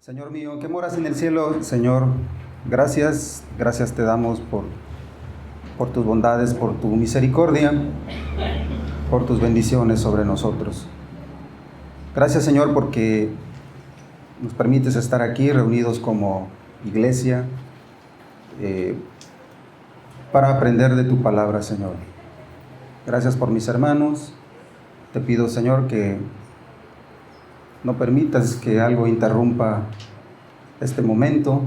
Señor mío, que moras en el cielo, Señor, gracias te damos por tus bondades, por tu misericordia, por tus bendiciones sobre nosotros. Gracias, Señor, porque nos permites estar aquí reunidos como iglesia para aprender de tu palabra, Señor. Gracias por mis hermanos. Te pido, Señor, que no permitas que algo interrumpa este momento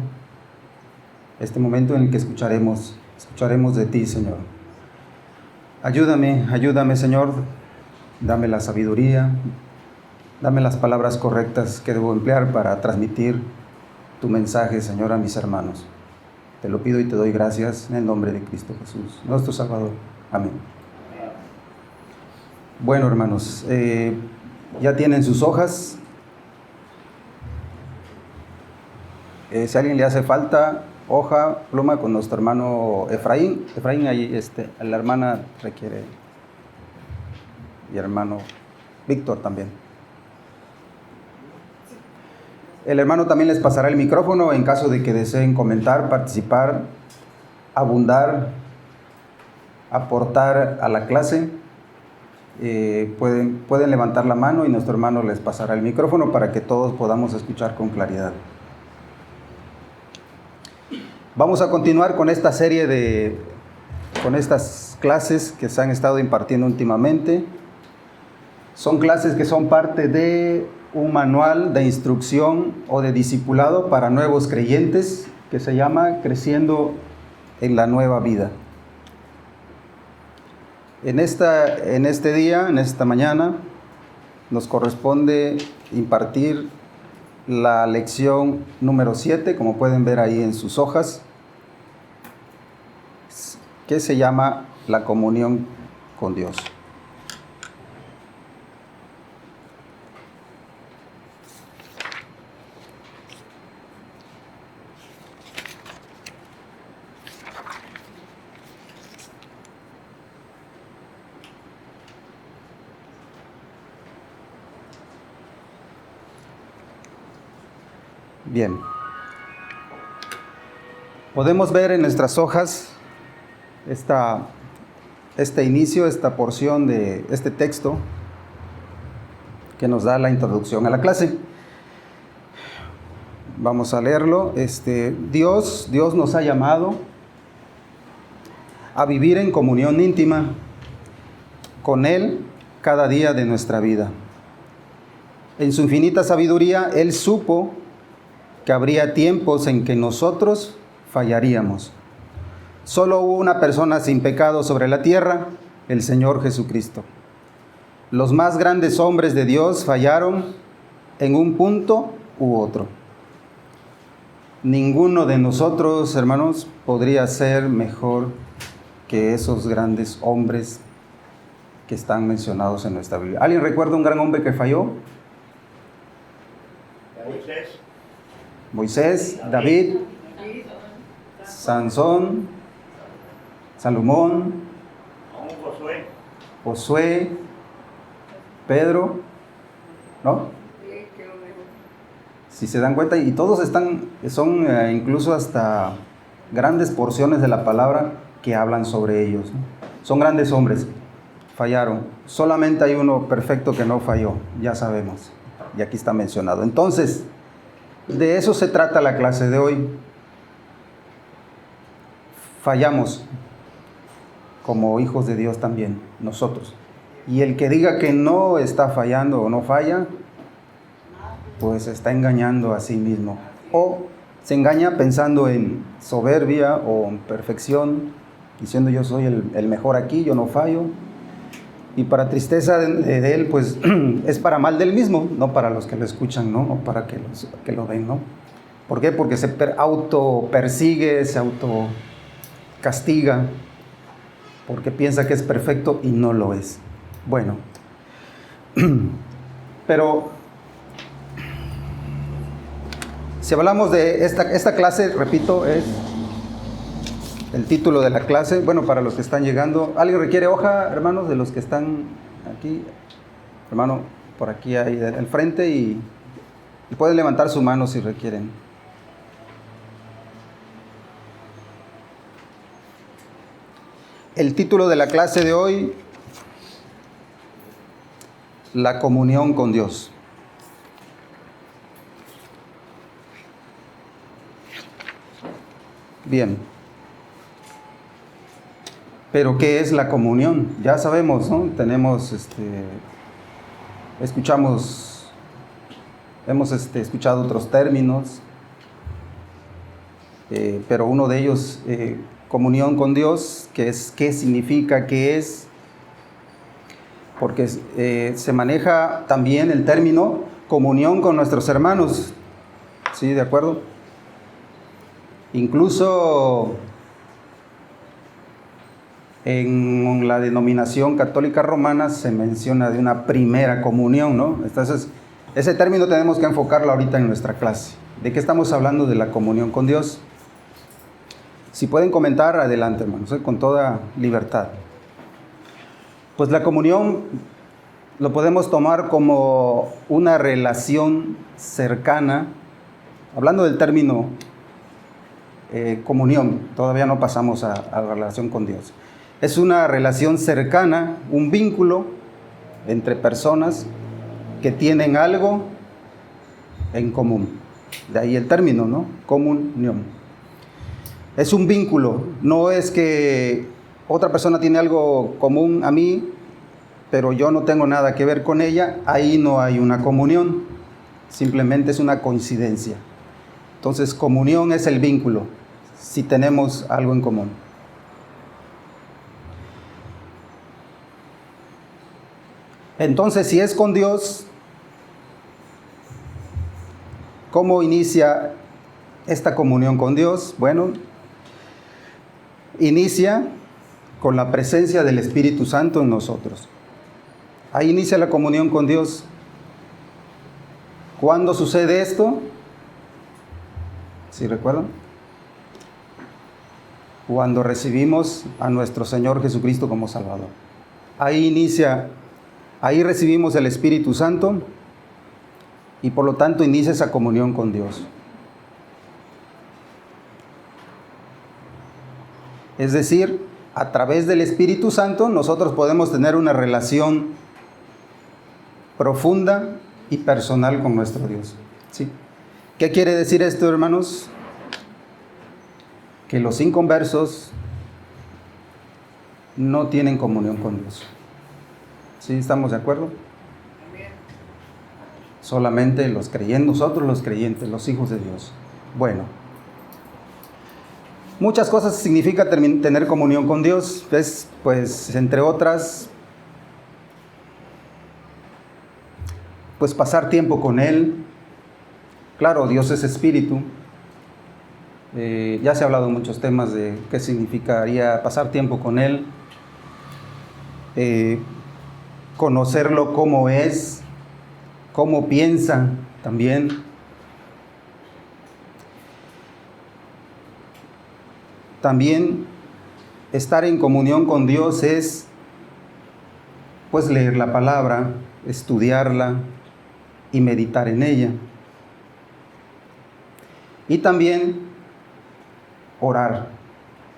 en el que escucharemos de ti, Señor. Ayúdame, Señor, dame la sabiduría, dame las palabras correctas que debo emplear para transmitir tu mensaje, Señor, a mis hermanos. Te lo pido y te doy gracias en el nombre de Cristo Jesús, nuestro Salvador. Amén. Bueno, hermanos, ya tienen sus hojas. Si a alguien le hace falta hoja, pluma, con nuestro hermano Efraín. Efraín, ahí la hermana requiere, y hermano Víctor también. El hermano también les pasará el micrófono en caso de que deseen comentar, participar, abundar, aportar a la clase. Pueden levantar la mano y nuestro hermano les pasará el micrófono para que todos podamos escuchar con claridad. Vamos a continuar con esta serie con estas clases que se han estado impartiendo últimamente. Son clases que son parte de un manual de instrucción o de discipulado para nuevos creyentes que se llama Creciendo en la Nueva Vida. En esta mañana, nos corresponde impartir la lección número 7, como pueden ver ahí en sus hojas, que se llama la comunión con Dios. Bien, podemos ver en nuestras hojas este inicio, esta porción de este texto que nos da la introducción a la clase. Vamos a leerlo. Dios nos ha llamado a vivir en comunión íntima con Él cada día de nuestra vida. En su infinita sabiduría, Él supo que habría tiempos en que nosotros fallaríamos. Solo hubo una persona sin pecado sobre la tierra, el Señor Jesucristo. Los más grandes hombres de Dios fallaron en un punto u otro. Ninguno de nosotros, hermanos, podría ser mejor que esos grandes hombres que están mencionados en nuestra Biblia. ¿Alguien recuerda un gran hombre que falló? Moisés, David, Sansón, Salomón, Josué, Pedro, ¿no? Si se dan cuenta, y todos son incluso hasta grandes porciones de la palabra que hablan sobre ellos, ¿no? Son grandes hombres, fallaron. Solamente hay uno perfecto que no falló, ya sabemos, y aquí está mencionado. Entonces, de eso se trata la clase de hoy. Fallamos como hijos de Dios también, nosotros. Y el que diga que no está fallando o no falla, pues está engañando a sí mismo. O se engaña pensando en soberbia o en perfección, diciendo yo soy el mejor aquí, yo no fallo. Y para tristeza de él, pues es para mal del mismo, no para los que lo escuchan, ¿no? O para que lo ven, ¿no? ¿Por qué? Porque se autopersigue, se autocastiga, porque piensa que es perfecto y no lo es. Bueno, pero si hablamos de esta clase, repito, es el título de la clase. Bueno, para los que están llegando, ¿alguien requiere hoja, hermanos, de los que están aquí? Hermano, por aquí ahí al frente y Pueden levantar su mano si requieren. El título de la clase de hoy: la comunión con Dios. Bien. Pero ¿qué es la comunión? Ya sabemos, ¿no? Hemos escuchado otros términos, pero uno de ellos, comunión con Dios, ¿qué significa? ¿Qué es? Porque se maneja también el término comunión con nuestros hermanos, ¿sí? ¿De acuerdo? Incluso en la denominación católica romana se menciona de una primera comunión, ¿no? Entonces, ese término tenemos que enfocarlo ahorita en nuestra clase. ¿De qué estamos hablando de la comunión con Dios? Si pueden comentar, adelante, hermanos, con toda libertad. Pues la comunión lo podemos tomar como una relación cercana, hablando del término comunión, todavía no pasamos a la relación con Dios. Es una relación cercana, un vínculo entre personas que tienen algo en común. De ahí el término, ¿no? Comunión. Es un vínculo, no es que otra persona tiene algo común a mí, pero yo no tengo nada que ver con ella, ahí no hay una comunión, simplemente es una coincidencia. Entonces, comunión es el vínculo, si tenemos algo en común. Entonces, si es con Dios, ¿cómo inicia esta comunión con Dios? Bueno, inicia con la presencia del Espíritu Santo en nosotros. Ahí inicia la comunión con Dios. ¿Cuándo sucede esto? ¿Sí recuerdan? Cuando recibimos a nuestro Señor Jesucristo como Salvador. Ahí recibimos el Espíritu Santo y por lo tanto inicia esa comunión con Dios. Es decir, a través del Espíritu Santo nosotros podemos tener una relación profunda y personal con nuestro Dios. ¿Sí? ¿Qué quiere decir esto, hermanos? Que los inconversos no tienen comunión con Dios. ¿Sí estamos de acuerdo? Solamente los creyentes, nosotros los creyentes, los hijos de Dios. Bueno, muchas cosas significa tener comunión con Dios. Pues entre otras, pues pasar tiempo con Él. Claro, Dios es espíritu. Ya se ha hablado muchos temas de qué significaría pasar tiempo con Él. Conocerlo cómo es, cómo piensa también. También estar en comunión con Dios es pues leer la palabra, estudiarla y meditar en ella. Y también orar,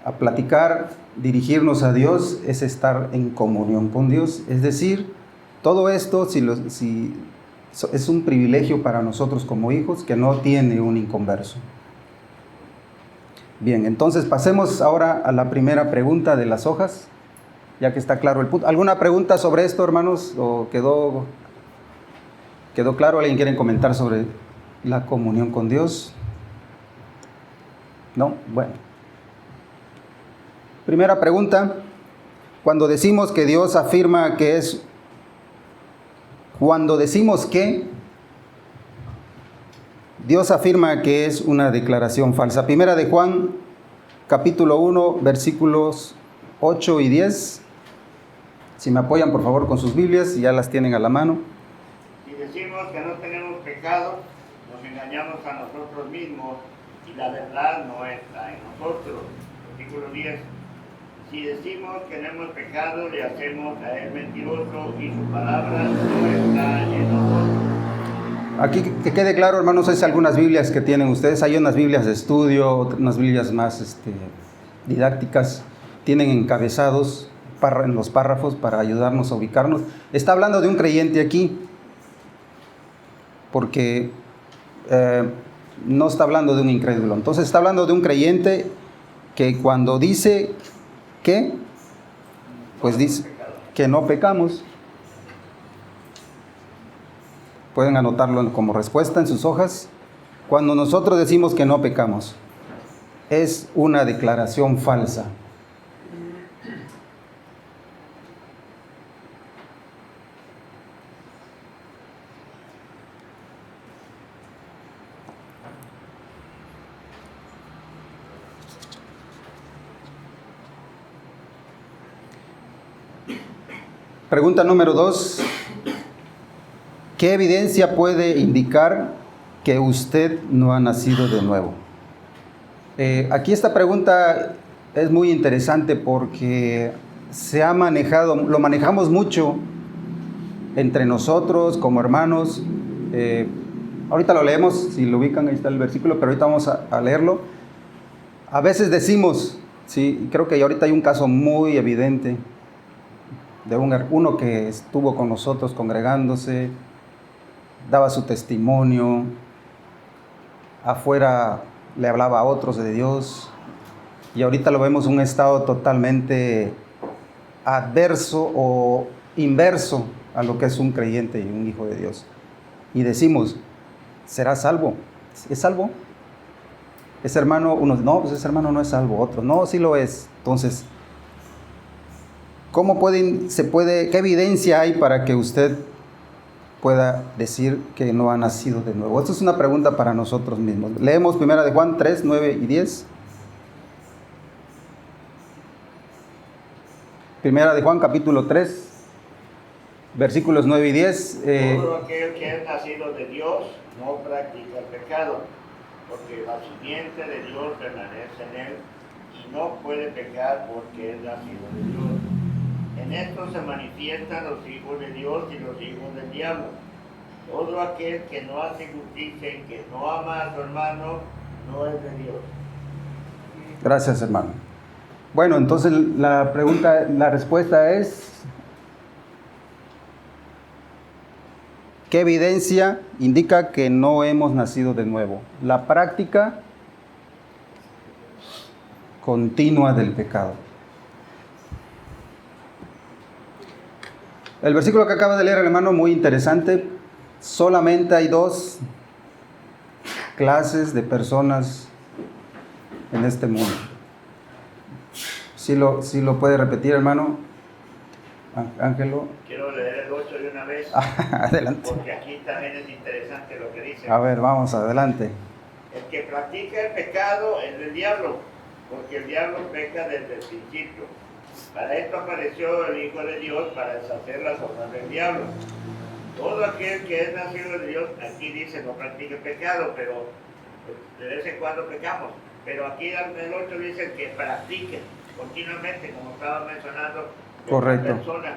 a platicar, dirigirnos a Dios es estar en comunión con Dios. Es decir, todo esto es un privilegio para nosotros como hijos que no tiene un inconverso. Bien, entonces pasemos ahora a la primera pregunta de las hojas, ya que está claro el punto. ¿Alguna pregunta sobre esto, hermanos? ¿O quedó claro? ¿Alguien quiere comentar sobre la comunión con Dios? ¿No? Bueno. Primera pregunta. Cuando decimos que Dios afirma que es... Cuando decimos que Dios afirma que es una declaración falsa. Primera de Juan, capítulo 1, versículos 8 y 10. Si me apoyan, por favor, con sus Biblias, ya las tienen a la mano. Si decimos que no tenemos pecado, nos engañamos a nosotros mismos y la verdad no está en nosotros. Versículo 10. Si decimos que no hemos pecado, le hacemos a él mentiroso y su palabra no está en nosotros. Aquí que quede claro, hermanos, es algunas Biblias que tienen ustedes. Hay unas Biblias de estudio, unas Biblias más didácticas. Tienen encabezados en los párrafos para ayudarnos a ubicarnos. Está hablando de un creyente aquí, porque no está hablando de un incrédulo. Entonces está hablando de un creyente que cuando dice que, pues dice que no pecamos. Pueden anotarlo como respuesta en sus hojas. Cuando nosotros decimos que no pecamos, es una declaración falsa. Pregunta número 2. ¿Qué evidencia puede indicar que usted no ha nacido de nuevo? Aquí esta pregunta es muy interesante porque lo manejamos mucho entre nosotros como hermanos. Ahorita lo leemos, si lo ubican, ahí está el versículo, pero ahorita vamos a leerlo. A veces decimos, sí, creo que ahorita hay un caso muy evidente de uno que estuvo con nosotros congregándose, daba su testimonio, afuera le hablaba a otros de Dios, y ahorita lo vemos en un estado totalmente adverso o inverso a lo que es un creyente y un hijo de Dios. Y decimos, ¿será salvo? ¿Es salvo? Ese hermano, unos, no, pues ese hermano no es salvo, otros, no, sí lo es. Entonces, ¿qué evidencia hay para que usted pueda decir que no ha nacido de nuevo? Esto es una pregunta para nosotros mismos. Leemos 1 de Juan 3, 9 y 10. 1 de Juan capítulo 3, versículos 9 y 10. Todo aquel que es nacido de Dios no practica el pecado, porque la simiente de Dios permanece en él y no puede pecar porque es nacido de Dios. En esto se manifiestan los hijos de Dios y los hijos del diablo. Todo aquel que no hace justicia y que no ama a su hermano no es de Dios. Gracias, hermano. Bueno, entonces la respuesta es: ¿qué evidencia indica que no hemos nacido de nuevo? La práctica continua del pecado. El versículo que acaba de leer el hermano, muy interesante. Solamente hay 2 clases de personas en este mundo. ¿Sí lo puede repetir, hermano? Ángelo. Quiero leer el 8 de una vez. Adelante. Porque aquí también es interesante lo que dice. A ver, vamos, adelante. El que practica el pecado es del diablo, porque el diablo peca desde el principio. Para esto apareció el Hijo de Dios, para deshacer las obras del diablo. Todo aquel que es nacido de Dios, aquí dice no practica el pecado, pero de vez en cuando pecamos. Pero aquí en el 8 dice que practique continuamente, como estaba mencionando, correcto, la persona.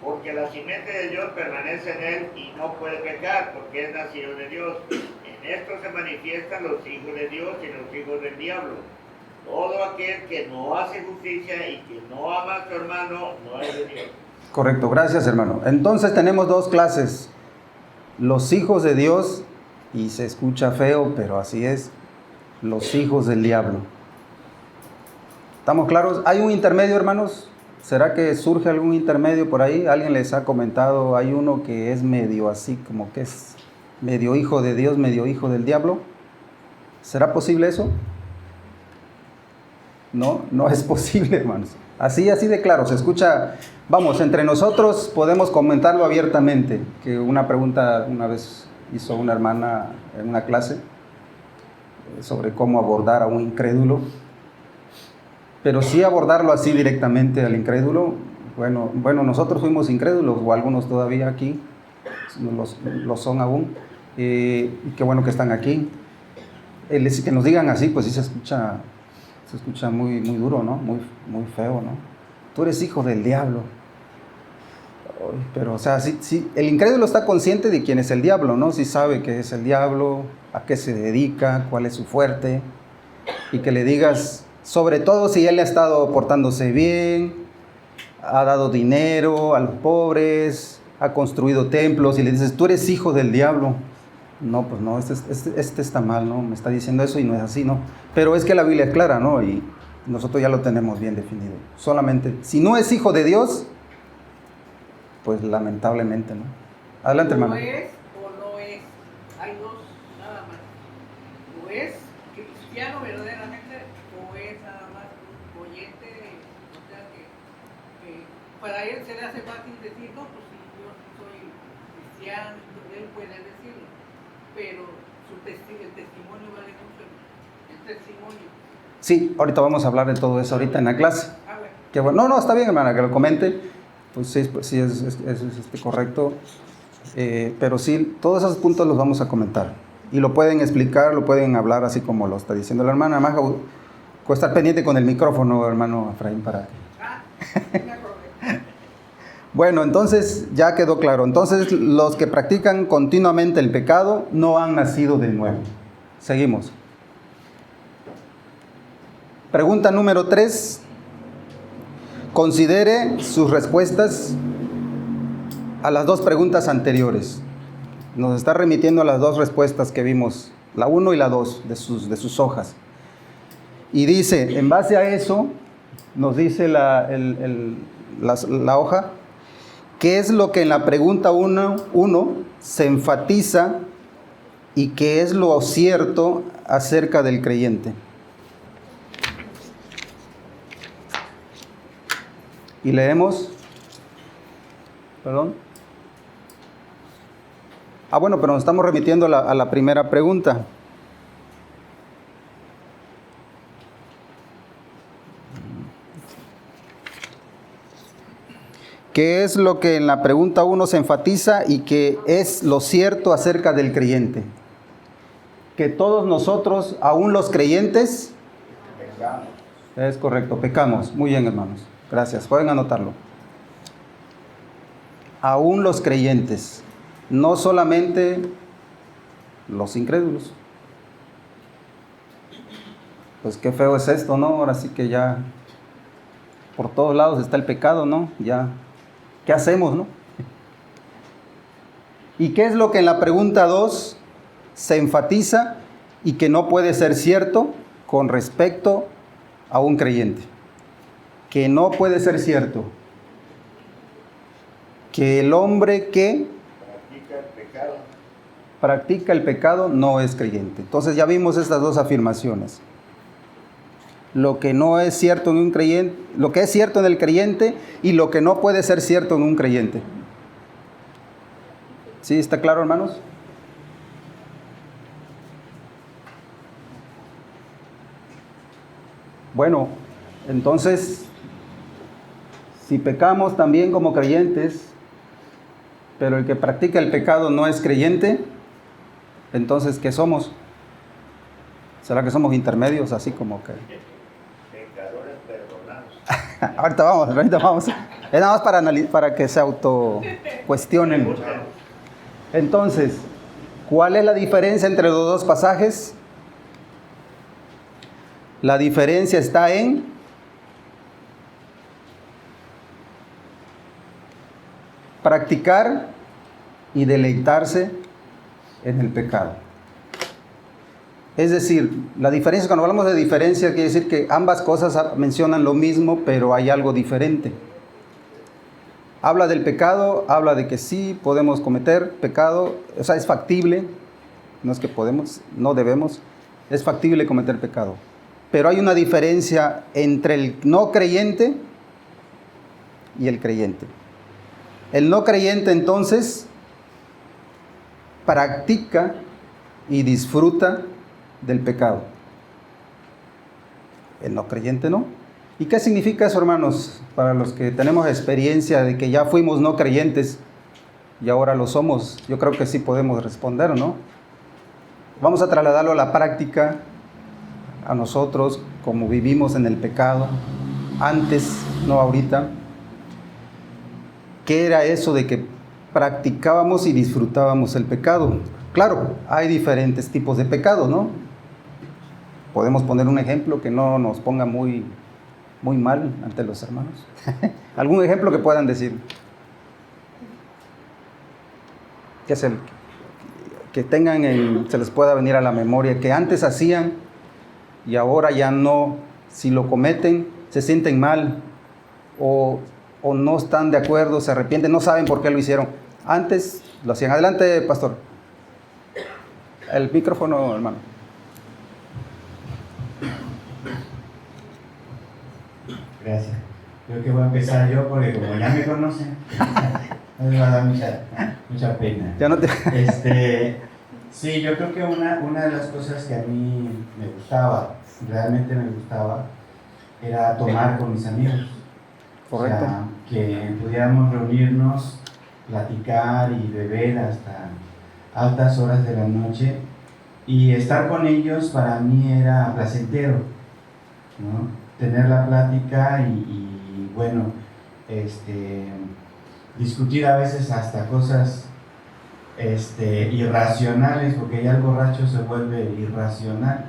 Porque la simiente de Dios permanece en él y no puede pecar, porque es nacido de Dios. En esto se manifiestan los hijos de Dios y los hijos del diablo. Todo aquel que no hace justicia y que no ama a su hermano no es de Dios. Correcto, gracias, hermano. Entonces tenemos 2 clases: los hijos de Dios, y se escucha feo, pero así es, los hijos del diablo. ¿Estamos claros? ¿Hay un intermedio, hermanos? ¿Será que surge algún intermedio por ahí? ¿Alguien les ha comentado? Hay uno que es medio así, como que es medio hijo de Dios, medio hijo del diablo. ¿Será posible eso? No es posible, hermanos. Así de claro, se escucha. Vamos, entre nosotros podemos comentarlo abiertamente, que una pregunta una vez hizo una hermana en una clase sobre cómo abordar a un incrédulo. Pero sí abordarlo así directamente al incrédulo. Bueno, nosotros fuimos incrédulos, o algunos todavía aquí lo son aún. Y qué bueno que están aquí. Que nos digan así, pues sí se escucha muy, muy duro, ¿no? Muy, muy feo, ¿no? Tú eres hijo del diablo. Pero, o sea, sí, el incrédulo está consciente de quién es el diablo, ¿no? Sí sabe qué es el diablo, a qué se dedica, cuál es su fuerte. Y que le digas, sobre todo si él ha estado portándose bien, ha dado dinero a los pobres, ha construido templos, y le dices, tú eres hijo del diablo. No, pues no, este está mal, ¿no? Me está diciendo eso y no es así, ¿no? Pero es que la Biblia es clara, ¿no? Y nosotros ya lo tenemos bien definido. Solamente, si no es hijo de Dios, pues lamentablemente, ¿no? Adelante, hermano. ¿No es o no es? Hay dos, nada más. O es cristiano verdaderamente o es nada más un oyente, o sea que para él se le hace fácil decir, no, pues si yo soy cristiano, él puede decirlo, pero el testimonio vale mucho, el testimonio. Sí, ahorita vamos a hablar de todo eso ahorita en la clase. Bueno. Que bueno, no, está bien, hermana, que lo comente. Pues sí es correcto. Pero sí, todos esos puntos los vamos a comentar. Y lo pueden explicar, lo pueden hablar así como lo está diciendo la hermana. Además, estar pendiente con el micrófono, hermano Efraín, para que... Bueno, entonces ya quedó claro. Entonces, los que practican continuamente el pecado no han nacido de nuevo. Seguimos. Pregunta número 3. Considere sus respuestas a las dos preguntas anteriores. Nos está remitiendo a las dos respuestas que vimos, la 1 y la 2 de sus hojas. Y dice, en base a eso, nos dice la hoja, ¿qué es lo que en la pregunta 1 se enfatiza y qué es lo cierto acerca del creyente? Y leemos, perdón. Bueno, pero nos estamos remitiendo a la primera pregunta. ¿Qué es lo que en la pregunta 1 se enfatiza y qué es lo cierto acerca del creyente? Que todos nosotros, aún los creyentes, Pecamos. es correcto, pecamos. Muy bien, hermanos. Gracias, pueden anotarlo. Aún los creyentes, no solamente los incrédulos. Pues qué feo es esto, ¿no? Ahora sí que ya por todos lados está el pecado, ¿no? Ya, ¿qué hacemos, no? ¿Y qué es lo que en la pregunta 2 se enfatiza y que no puede ser cierto con respecto a un creyente? Que no puede ser cierto. Que el hombre que practica el pecado no es creyente. Entonces ya vimos estas dos afirmaciones. Lo que no es cierto en un creyente, lo que es cierto en el creyente y lo que no puede ser cierto en un creyente. ¿Sí está claro, hermanos? Bueno, entonces, si pecamos también como creyentes, pero el que practica el pecado no es creyente, entonces, ¿qué somos? ¿Será que somos intermedios, así como que? Pecadores perdonados. ahorita vamos. Es nada más para que se autocuestionen. Entonces, ¿cuál es la diferencia entre los dos pasajes? La diferencia está en practicar y deleitarse en el pecado. Es decir, la diferencia, cuando hablamos de diferencia, quiere decir que ambas cosas mencionan lo mismo, pero hay algo diferente. Habla del pecado, habla de que sí podemos cometer pecado, o sea, es factible, no es que podemos, no debemos, es factible cometer pecado. Pero hay una diferencia entre el no creyente y el creyente. El no creyente entonces practica y disfruta del pecado. El no creyente no. ¿Y qué significa eso, hermanos? Para los que tenemos experiencia de que ya fuimos no creyentes y ahora lo somos, yo creo que sí podemos responder, ¿no? Vamos a trasladarlo a la práctica, a nosotros, como vivimos en el pecado, antes, no ahorita. ¿qué era eso de que practicábamos y disfrutábamos el pecado? Claro, hay diferentes tipos de pecado, ¿no? Podemos poner un ejemplo que no nos ponga muy mal ante los hermanos. ¿Algún ejemplo que puedan decir? Que es el que tengan se les pueda venir a la memoria, que antes hacían y ahora ya no, si lo cometen, se sienten mal o no están de acuerdo, se arrepienten, no saben por qué lo hicieron. Antes lo hacían. Adelante, pastor. El micrófono, hermano. Gracias. Creo que voy a empezar yo porque como ya me conocen, me va a dar mucha pena. Ya no te... Sí, yo creo que una de las cosas que a mí me gustaba, realmente me gustaba, era tomar con mis amigos. Correcto. O sea, que pudiéramos reunirnos, platicar y beber hasta altas horas de la noche. Y estar con ellos para mí era placentero, ¿no? Tener la plática y bueno, discutir a veces hasta cosas irracionales, porque ya el borracho se vuelve irracional,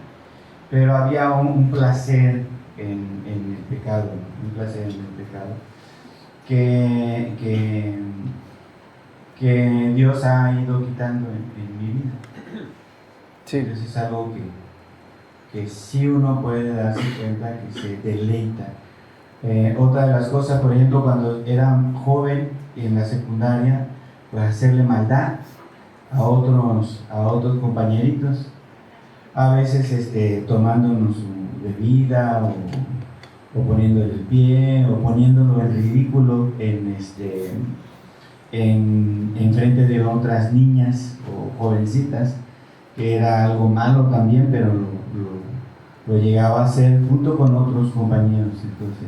pero había un placer en el pecado, ¿no? Un placer en el pecado que Dios ha ido quitando en mi vida. Sí. Entonces es algo que sí uno puede darse cuenta que se deleita. Otra de las cosas, por ejemplo, cuando era joven en la secundaria, pues hacerle maldad a otros compañeritos, a veces tomándonos su bebida o poniéndole el pie o poniéndolo en ridículo en frente de otras niñas o jovencitas, que era algo malo también, pero lo llegaba a hacer junto con otros compañeros. Entonces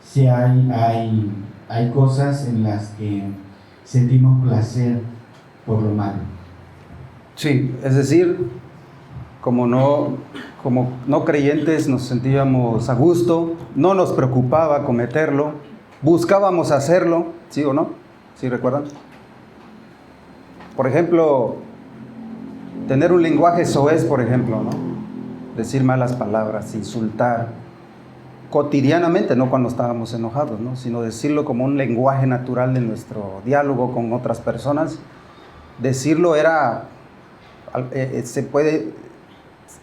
sí hay cosas en las que sentimos placer por lo malo. Sí, es decir, como no creyentes nos sentíamos a gusto, no nos preocupaba cometerlo, buscábamos hacerlo, ¿sí o no? ¿Sí recuerdan? Por ejemplo, tener un lenguaje soez, por ejemplo, ¿no? Decir malas palabras, insultar, cotidianamente, no cuando estábamos enojados, ¿no? Sino decirlo como un lenguaje natural de nuestro diálogo con otras personas. Decirlo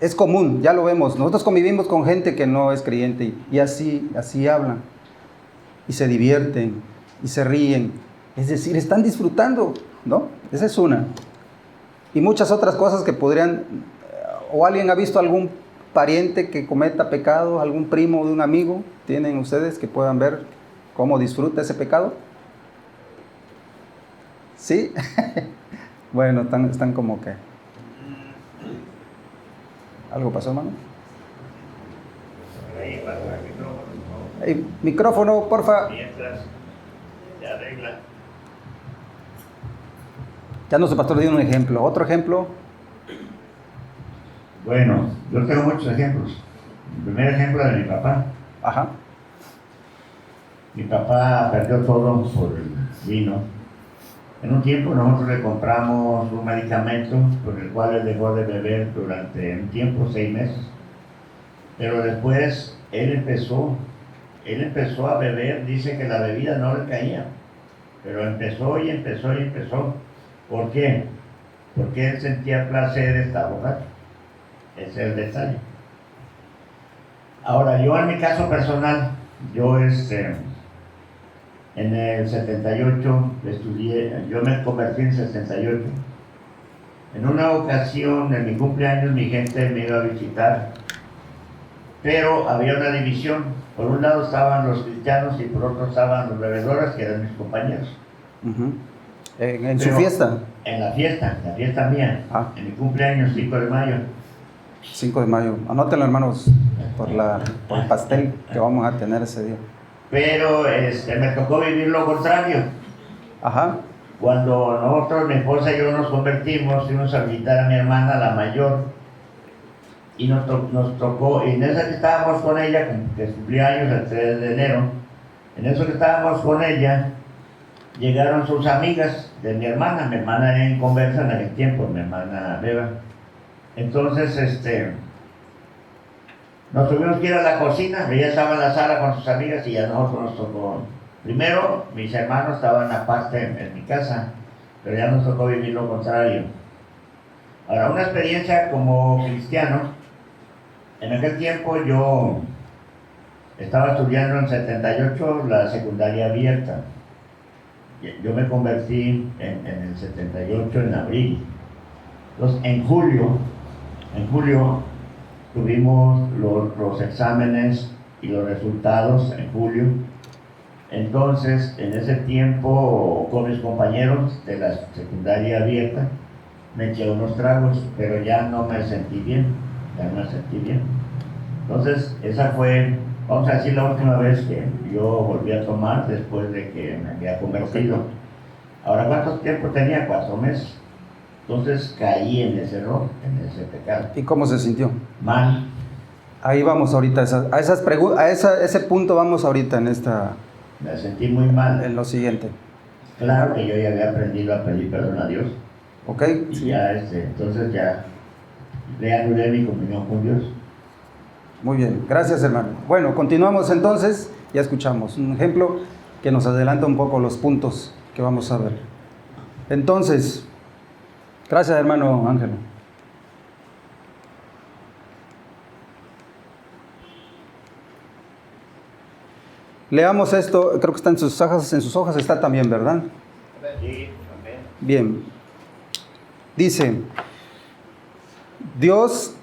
es común, ya lo vemos. Nosotros convivimos con gente que no es creyente y así hablan. Y se divierten, y se ríen. Es decir, están disfrutando, ¿no? Esa es una. Y muchas otras cosas que podrían... ¿O alguien ha visto algún pariente que cometa pecado? ¿Algún primo de un amigo? ¿Tienen ustedes que puedan ver cómo disfruta ese pecado? ¿Sí? Bueno, están como que... ¿Algo pasó, hermano? Ahí pasa el micrófono. Hey, micrófono, porfa. Mientras se arregla. Ya nuestro pastor dio un ejemplo. ¿Otro ejemplo? Bueno, yo tengo muchos ejemplos. El primer ejemplo de mi papá. Ajá. Mi papá perdió todo por el vino. En un tiempo nosotros le compramos un medicamento con el cual él dejó de beber durante un tiempo, 6 meses. Pero después él empezó a beber, dice que la bebida no le caía. Pero empezó y empezó y empezó. ¿Por qué? Porque él sentía placer de estar borracho. Ese es el detalle. Ahora, yo en mi caso personal, yo en el 78 estudié, yo me convertí en 78. En una ocasión, en mi cumpleaños, mi gente me iba a visitar, pero había una división. Por un lado estaban los cristianos y por otro estaban los bebedores, que eran mis compañeros. Uh-huh. ¿En su fiesta? En la fiesta mía, en mi cumpleaños, 5 de mayo. 5 de mayo. Anótenlo, hermanos, por el pastel que vamos a tener ese día. Pero me tocó vivir lo contrario. Ajá. Cuando nosotros, mi esposa y yo nos convertimos, fuimos a visitar a mi hermana, la mayor, y nos tocó, y en esa que estábamos con ella, que cumplía años el 3 de enero, en eso que estábamos con ella, llegaron sus amigas de mi hermana era inconversa en aquel tiempo, mi hermana Beba. Entonces, nos tuvimos que ir a la cocina, ella estaba en la sala con sus amigas y a nosotros nos tocó. Primero, mis hermanos estaban aparte en mi casa, pero ya nos tocó vivir lo contrario. Ahora, una experiencia como cristiano, en aquel tiempo yo estaba estudiando en 78 la secundaria abierta. Yo me convertí en el 78 en abril. Entonces, en julio tuvimos los exámenes y los resultados en julio. Entonces, en ese tiempo, con mis compañeros de la secundaria abierta, me eché unos tragos, pero ya no me sentí bien, Entonces, esa fue, vamos a decir, la última vez que yo volví a tomar después de que me había convertido. Ahora, ¿cuánto tiempo tenía? 4 meses. Entonces caí en ese error, en ese pecado. ¿Y cómo se sintió? Mal. Ahí vamos ahorita, a ese punto vamos ahorita Me sentí muy mal. en lo siguiente. Claro que yo ya había aprendido a pedir perdón a Dios. ¿Ok? Y ya, entonces ya reanudé mi comunión con Dios. Muy bien, gracias hermano. Bueno, continuamos entonces, ya escuchamos un ejemplo que nos adelanta un poco los puntos que vamos a ver. Entonces, gracias hermano Ángelo. Leamos esto, creo que está en sus hojas está también, ¿verdad? Sí, también. Bien. Dice, Dios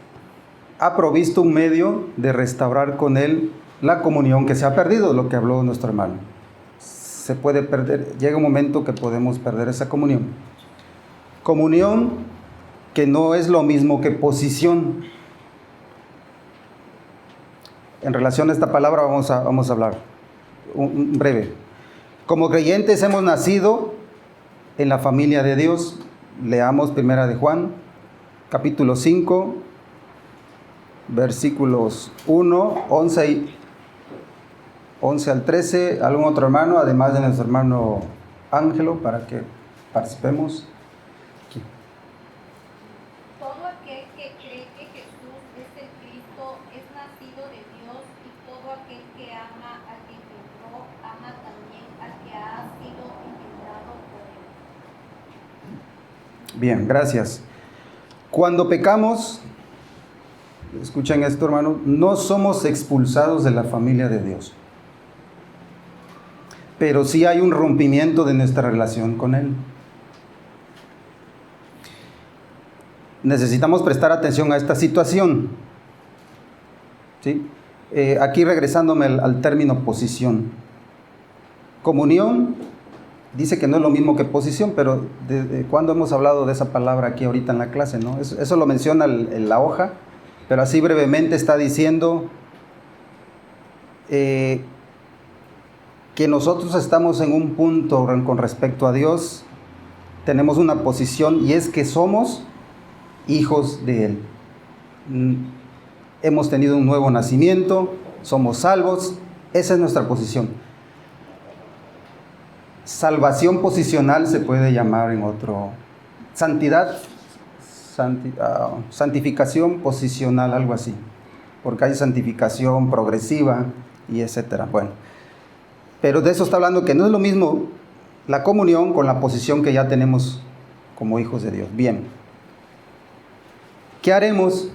ha provisto un medio de restaurar con Él la comunión que se ha perdido, lo que habló nuestro hermano. Se puede perder, llega un momento que podemos perder esa comunión. Comunión que no es lo mismo que posición. En relación a esta palabra vamos a hablar un breve. Como creyentes hemos nacido en la familia de Dios. Leamos Primera de Juan, capítulo 5, versículos 1, 11 al 13. ¿Algún otro hermano, además de nuestro hermano Ángelo, para que participemos? Aquí. Todo aquel que cree que Jesús es el Cristo es nacido de Dios, y todo aquel que ama al que engendró, ama también al que ha sido engendrado por él. Bien, gracias. Cuando pecamos, escuchen esto hermano, no somos expulsados de la familia de Dios, pero sí hay un rompimiento de nuestra relación con Él. Necesitamos prestar atención a esta situación, ¿sí? Aquí regresándome al término posición. Comunión dice que no es lo mismo que posición, pero ¿cuándo hemos hablado de esa palabra aquí ahorita en la clase, no? Eso lo menciona en la hoja, pero así brevemente está diciendo que nosotros estamos en un punto con respecto a Dios, tenemos una posición, y es que somos hijos de Él. Hemos tenido un nuevo nacimiento, somos salvos, esa es nuestra posición. Salvación posicional se puede llamar en otro. Santificación posicional, algo así. Porque hay santificación progresiva y etcétera. Bueno, pero de eso está hablando, que no es lo mismo la comunión con la posición que ya tenemos como hijos de Dios. Bien. ¿Qué haremos?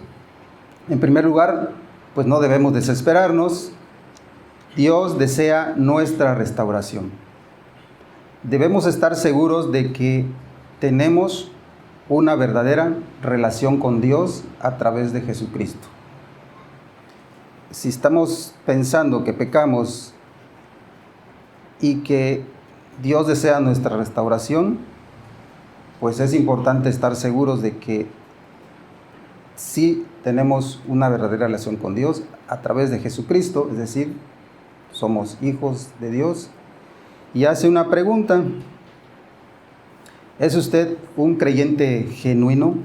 En primer lugar, pues no debemos desesperarnos. Dios desea nuestra restauración. Debemos estar seguros de que tenemos una verdadera relación con Dios a través de Jesucristo. Si estamos pensando que pecamos y que Dios desea nuestra restauración, pues es importante estar seguros de que sí tenemos una verdadera relación con Dios a través de Jesucristo, es decir, somos hijos de Dios. Y hace una pregunta: ¿es usted un creyente genuino?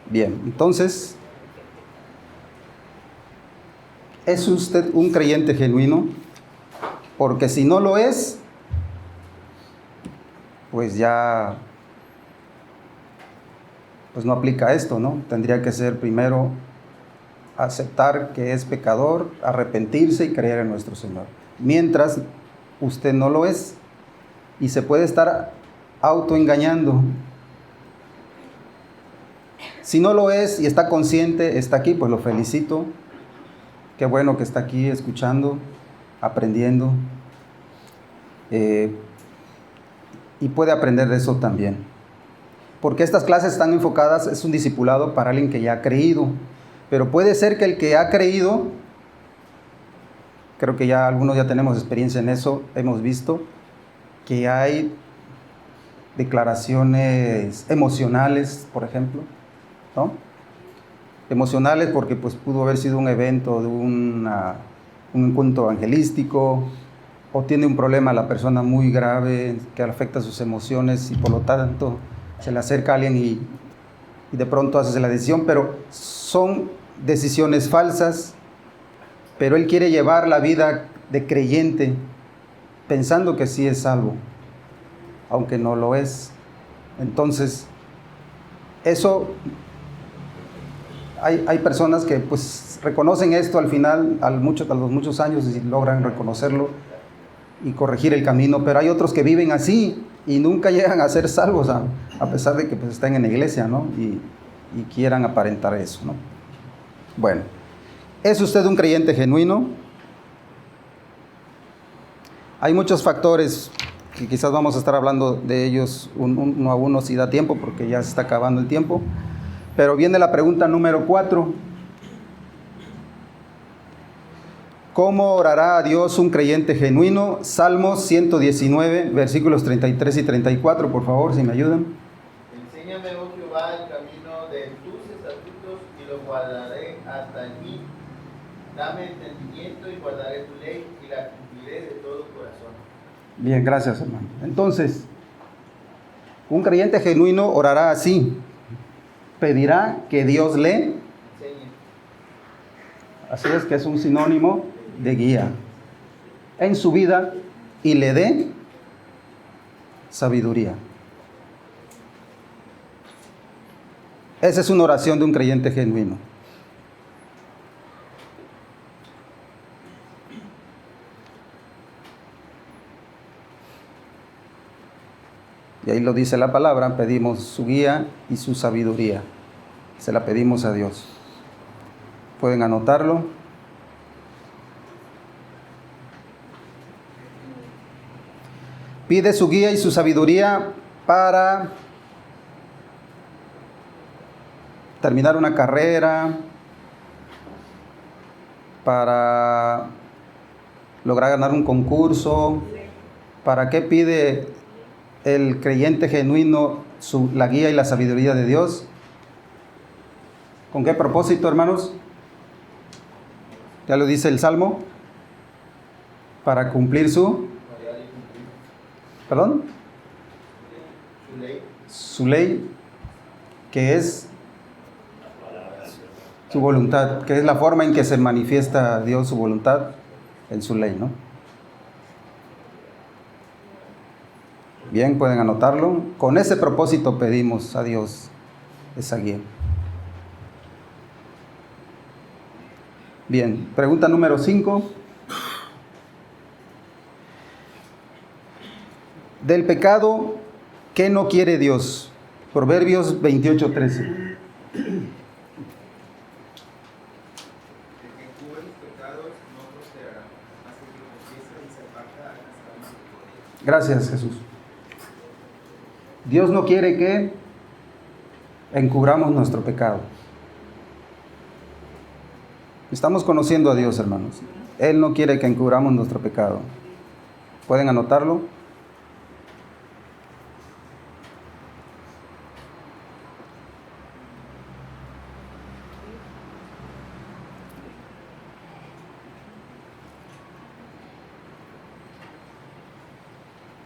Bien, entonces ¿Es usted un creyente genuino? Porque si no lo es, pues ya, pues no aplica esto, ¿no? Tendría que ser primero aceptar que es pecador, arrepentirse y creer en nuestro Señor. Mientras usted no lo es, y se puede estar autoengañando. Si no lo es y está consciente, está aquí, pues lo felicito. Qué bueno que está aquí escuchando, aprendiendo. Y puede aprender de eso también. Porque estas clases están enfocadas, es un discipulado para alguien que ya ha creído. Pero puede ser que el que ha creído, creo que ya algunos ya tenemos experiencia en eso, hemos visto que hay declaraciones emocionales, por ejemplo, ¿no? Emocionales porque pues pudo haber sido un evento de un encuentro evangelístico, o tiene un problema la persona muy grave que afecta sus emociones y por lo tanto se le acerca a alguien y de pronto hace la decisión, pero son decisiones falsas, pero él quiere llevar la vida de creyente pensando que sí es salvo, aunque no lo es. Entonces, eso, hay personas que pues reconocen esto al final, a los muchos años, y logran reconocerlo y corregir el camino, pero hay otros que viven así y nunca llegan a ser salvos, a pesar de que pues están en la iglesia, ¿no? Y quieran aparentar eso, ¿no? Bueno, ¿es usted un creyente genuino? Hay muchos factores que quizás vamos a estar hablando de ellos uno a uno si da tiempo, porque ya se está acabando el tiempo. Pero viene la pregunta número 4. ¿Cómo orará a Dios un creyente genuino? Salmos 119, versículos 33 y 34, por favor, si me ayudan. Enséñame, oh Jehová, el camino de tus estatutos y lo guardaré hasta el fin. Dame entendimiento y guardaré tu ley y la cumpliré de todo corazón. Bien, gracias, hermano. Entonces, un creyente genuino orará así. Pedirá que Dios le Enseñe. Así es, que es un sinónimo de guía en su vida y le dé sabiduría. Esa es una oración de un creyente genuino. Y ahí lo dice la palabra, pedimos su guía y su sabiduría. Se la pedimos a Dios. ¿Pueden anotarlo? Pide su guía y su sabiduría para terminar una carrera, para lograr ganar un concurso. ¿Para qué pide el creyente genuino la guía y la sabiduría de Dios? ¿Con qué propósito, hermanos? Ya lo dice el Salmo. Para cumplir ¿perdón? Su ley, que es su voluntad, que es la forma en que se manifiesta Dios su voluntad en su ley, ¿no? Bien, pueden anotarlo. Con ese propósito pedimos a Dios esa guía. Bien, pregunta número 5. Del pecado, ¿qué no quiere Dios? Proverbios 28:13. Gracias, Jesús. Dios no quiere que encubramos nuestro pecado. Estamos conociendo a Dios, hermanos. Él no quiere que encubramos nuestro pecado. ¿Pueden anotarlo?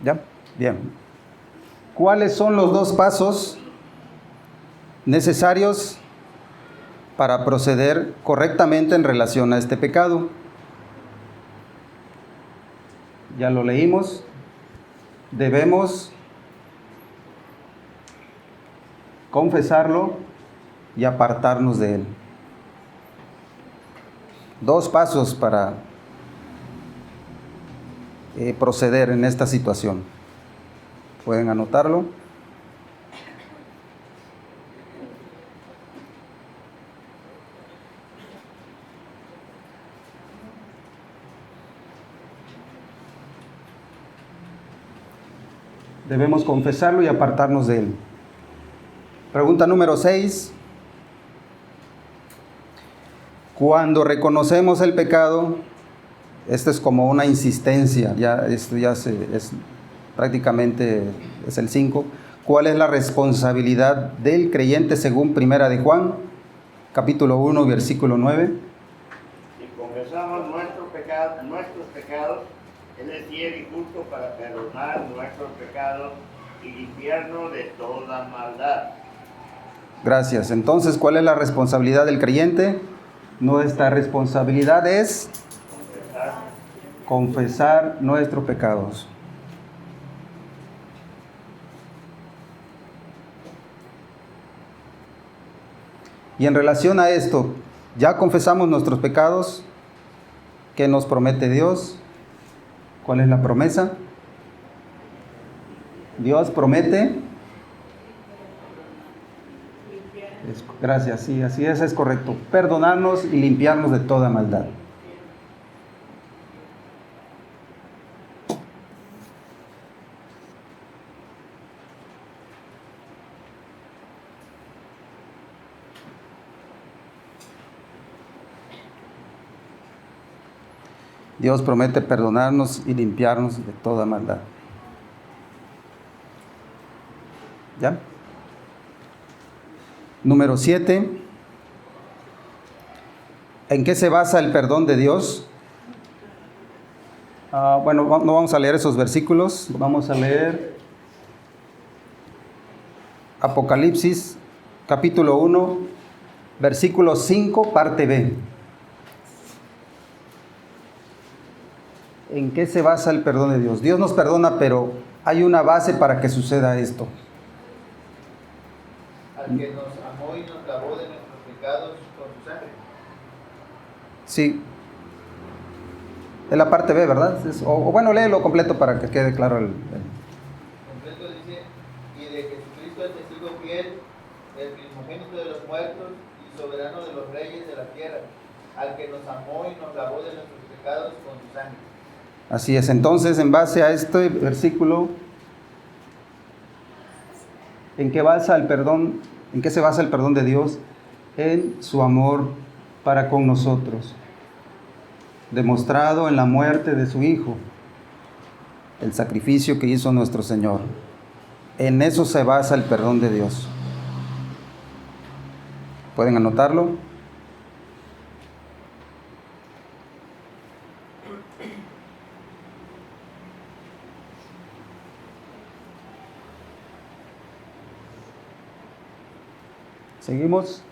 ¿Ya? Bien. ¿Cuáles son los 2 pasos necesarios para proceder correctamente en relación a este pecado. Ya lo leímos. Debemos confesarlo y apartarnos de él. 2 pasos para proceder en esta situación. Pueden anotarlo. Debemos confesarlo y apartarnos de él. Pregunta número 6. Cuando reconocemos el pecado, esto es como una insistencia, esto es prácticamente es el 5. ¿Cuál es la responsabilidad del creyente según Primera de Juan, capítulo 1, versículo 9? Si confesamos nuestros pecados, Él es fiel y justo para perdonar nuestros pecados y limpiarnos de toda maldad. Gracias. Entonces, ¿cuál es la responsabilidad del creyente? Nuestra responsabilidad es confesar nuestros pecados. Y en relación a esto, ¿ya confesamos nuestros pecados? ¿Qué nos promete Dios? ¿Cuál es la promesa? Dios promete. Gracias, sí, así es correcto. Perdonarnos y limpiarnos de toda maldad. Dios promete perdonarnos y limpiarnos de toda maldad. ¿Ya? Número 7. ¿En qué se basa el perdón de Dios? Bueno, no vamos a leer esos versículos. Vamos a leer Apocalipsis, capítulo 1, versículo 5, parte B. ¿En qué se basa el perdón de Dios? Dios nos perdona, pero hay una base para que suceda esto. Al que nos amó y nos lavó de nuestros pecados con su sangre. Sí. Es la parte B, ¿verdad? O bueno, léelo completo para que quede claro Completo dice, y de Jesucristo el testigo fiel, el primogénito de los muertos y soberano de los reyes de la tierra, al que nos amó y nos lavó de nuestros pecados con su sangre. Así es. Entonces, en base a este versículo, ¿en qué basa el perdón? ¿En qué se basa el perdón de Dios? En su amor para con nosotros, demostrado en la muerte de su Hijo, el sacrificio que hizo nuestro Señor. En eso se basa el perdón de Dios. ¿Pueden anotarlo? ¿Seguimos?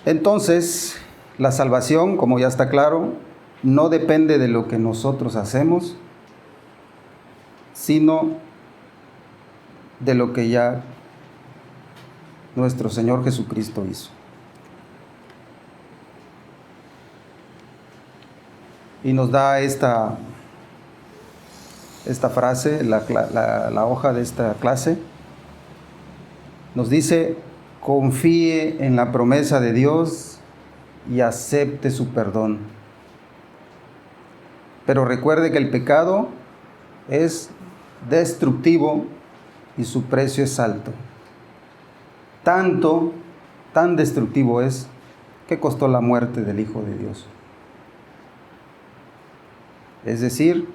Entonces, la salvación, como ya está claro, no depende de lo que nosotros hacemos, sino de lo que ya nuestro Señor Jesucristo hizo. Y nos da esta frase, la hoja de esta clase. Nos dice: confíe en la promesa de Dios y acepte su perdón. Pero recuerde que el pecado es destructivo y su precio es alto. Tan destructivo es que costó la muerte del Hijo de Dios. Es decir,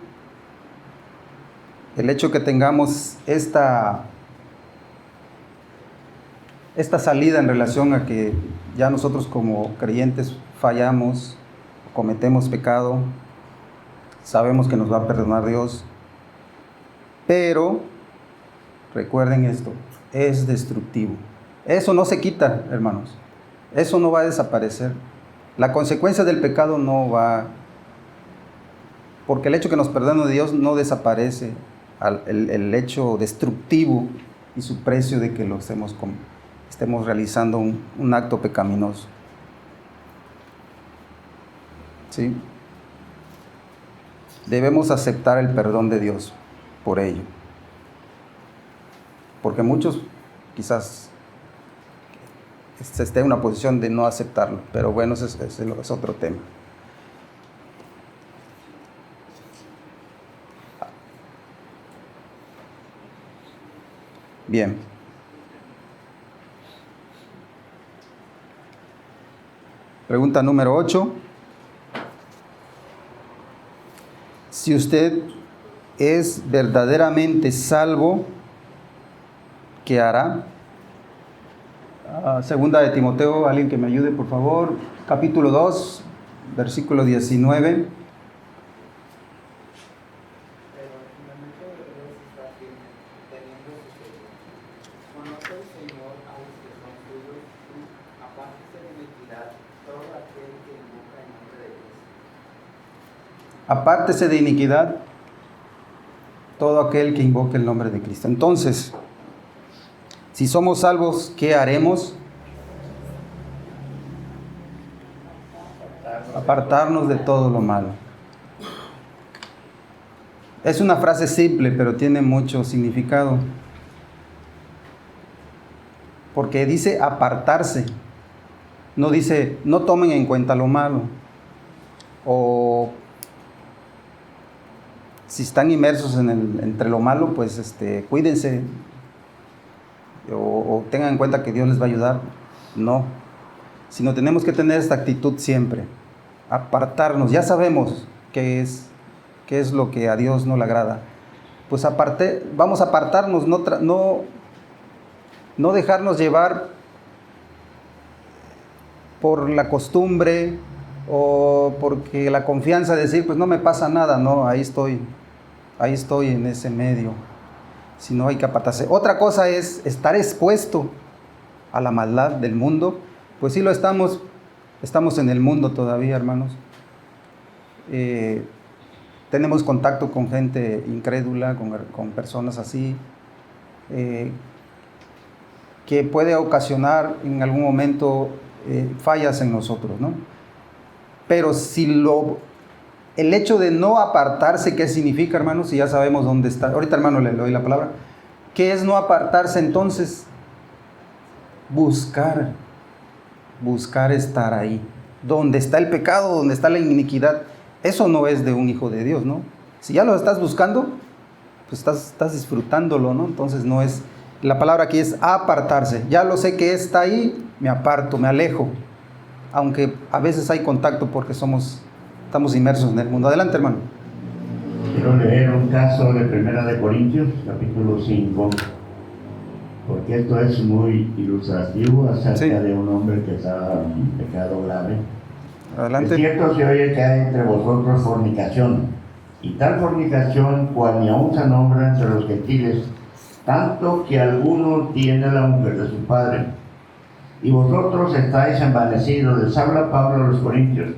el hecho que tengamos esta salida en relación a que ya nosotros como creyentes fallamos, cometemos pecado, sabemos que nos va a perdonar Dios, pero recuerden esto, es destructivo. Eso no se quita, hermanos. Eso no va a desaparecer. La consecuencia del pecado no va, porque el hecho que nos perdone Dios no desaparece, el hecho destructivo y su precio de que lo estemos realizando un acto pecaminoso. ¿Sí? Debemos aceptar el perdón de Dios por ello. Porque muchos quizás estén en una posición de no aceptarlo, pero bueno, ese es otro tema. Bien. Pregunta número 8. Si usted es verdaderamente salvo, ¿qué hará? Segunda de Timoteo, alguien que me ayude, por favor. Capítulo 2, versículo 19. Apártese de iniquidad todo aquel que invoque el nombre de Cristo. Entonces, si somos salvos, ¿qué haremos? Apartarnos de todo lo malo. Es una frase simple, pero tiene mucho significado. Porque dice apartarse. No dice, no tomen en cuenta lo malo. O si están inmersos entre lo malo, pues cuídense. O tengan en cuenta que Dios les va a ayudar. No. Sino tenemos que tener esta actitud siempre. Apartarnos. Ya sabemos qué es lo que a Dios no le agrada. Pues vamos a apartarnos, no dejarnos llevar por la costumbre o porque la confianza de decir, pues no me pasa nada, no, ahí estoy en ese medio. Si no, hay que apartarse. Otra cosa es estar expuesto a la maldad del mundo. Pues sí lo estamos en el mundo todavía, hermanos. Tenemos contacto con gente incrédula, con personas así, que puede ocasionar en algún momento fallas en nosotros, ¿no? Pero el hecho de no apartarse, ¿qué significa, hermanos? Si ya sabemos dónde está. Ahorita, hermano, le doy la palabra. ¿Qué es no apartarse entonces? Buscar estar ahí. Donde está el pecado, donde está la iniquidad. Eso no es de un hijo de Dios, ¿no? Si ya lo estás buscando, pues estás disfrutándolo, ¿no? Entonces no es... La palabra aquí es apartarse. Ya lo sé que está ahí, me aparto, me alejo. Aunque a veces hay contacto porque estamos inmersos en el mundo. Adelante, hermano. Quiero leer un caso de 1 Corintios, capítulo 5, porque esto es muy ilustrativo acerca de un hombre que estaba en pecado grave. Adelante. Es cierto se oye que hay entre vosotros fornicación, y tal fornicación cual ni aun se nombra entre los gentiles, tanto que alguno tiene la mujer de su padre. Y vosotros estáis envanecidos, les habla Pablo a los Corintios.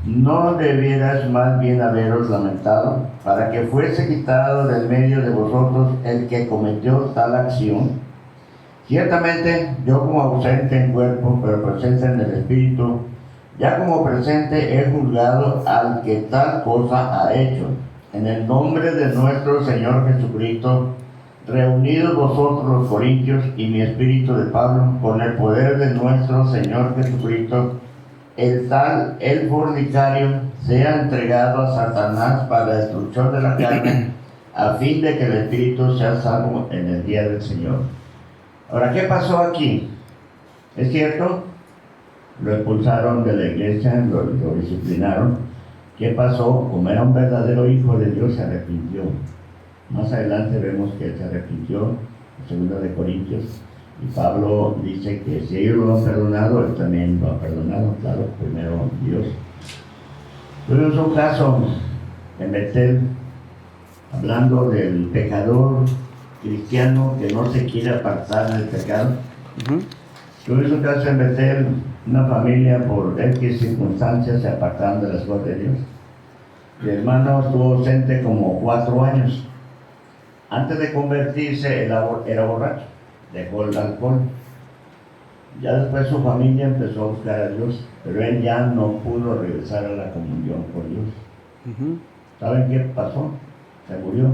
¿No debieras más bien haberos lamentado para que fuese quitado del medio de vosotros el que cometió tal acción? Ciertamente yo como ausente en cuerpo, pero presente en el espíritu, ya como presente he juzgado al que tal cosa ha hecho. En el nombre de nuestro Señor Jesucristo, reunidos vosotros los corintios y mi espíritu de Pablo, con el poder de nuestro Señor Jesucristo, el fornicario sea entregado a Satanás para destrucción de la carne, a fin de que el espíritu sea salvo en el día del Señor. Ahora, ¿qué pasó aquí? Es cierto, lo expulsaron de la iglesia, lo disciplinaron. ¿Qué pasó? Como era un verdadero hijo de Dios, se arrepintió. Más adelante vemos que se arrepintió, en 2 Corintios, y Pablo dice que si ellos lo han perdonado, él también lo ha perdonado, claro, primero Dios. Tuvimos un caso en Betel, hablando del pecador cristiano que no se quiere apartar del pecado. Tuve su caso en Betel, una familia por X circunstancias se apartaron de las cosas de Dios. Mi hermano estuvo ausente como 4 años. Antes de convertirse, él era borracho, dejó el alcohol. Ya después su familia empezó a buscar a Dios, pero él ya no pudo regresar a la comunión con Dios. ¿Saben qué pasó? Se murió.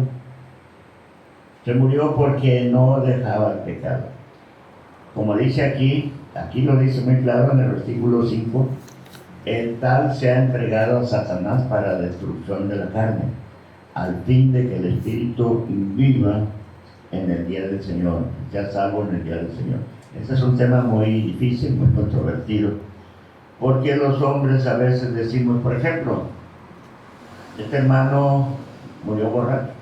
Se murió porque no dejaba el pecado. Como dice aquí lo dice muy claro en el versículo 5, el tal se ha entregado a Satanás para destrucción de la carne, al fin de que el espíritu viva en el día del Señor, sea salvo en el día del Señor. Este es un tema muy difícil, muy controvertido, porque los hombres a veces decimos, por ejemplo, este hermano murió borracho.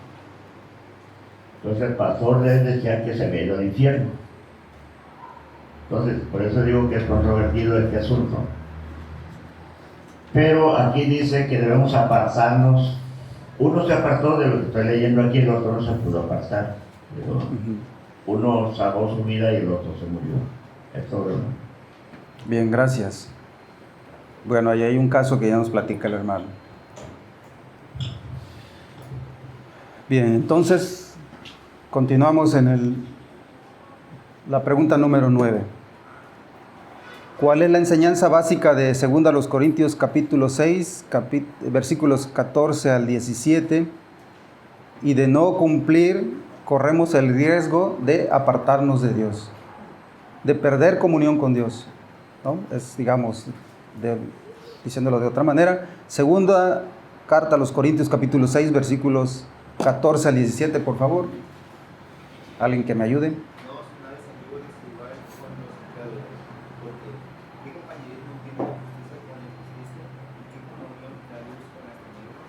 Entonces el pastor les decía que se había ido al infierno. Entonces, por eso digo que es controvertido este asunto. Pero aquí dice que debemos apartarnos. Uno se apartó de lo que estoy leyendo aquí, el otro no se pudo apartar. Pero uno salvó su vida y el otro se murió. Esto es. Bien, gracias. Bueno, ahí hay un caso que ya nos platica el hermano. Bien, entonces continuamos en la pregunta número 9. ¿Cuál es la enseñanza básica de 2 Corintios capítulo 6, versículos 14 al 17? Y de no cumplir, corremos el riesgo de apartarnos de Dios, de perder comunión con Dios, ¿no? Es, digamos, diciéndolo de otra manera, segunda carta a los Corintios capítulo 6, versículos 14 al 17, por favor. ¿Alguien que me ayude? No os unáis amigos desiguales con los pecadores, porque ¿qué compañerismo tiene la justicia con la injusticia? ¿Y qué comunión la luz con las tinieblas?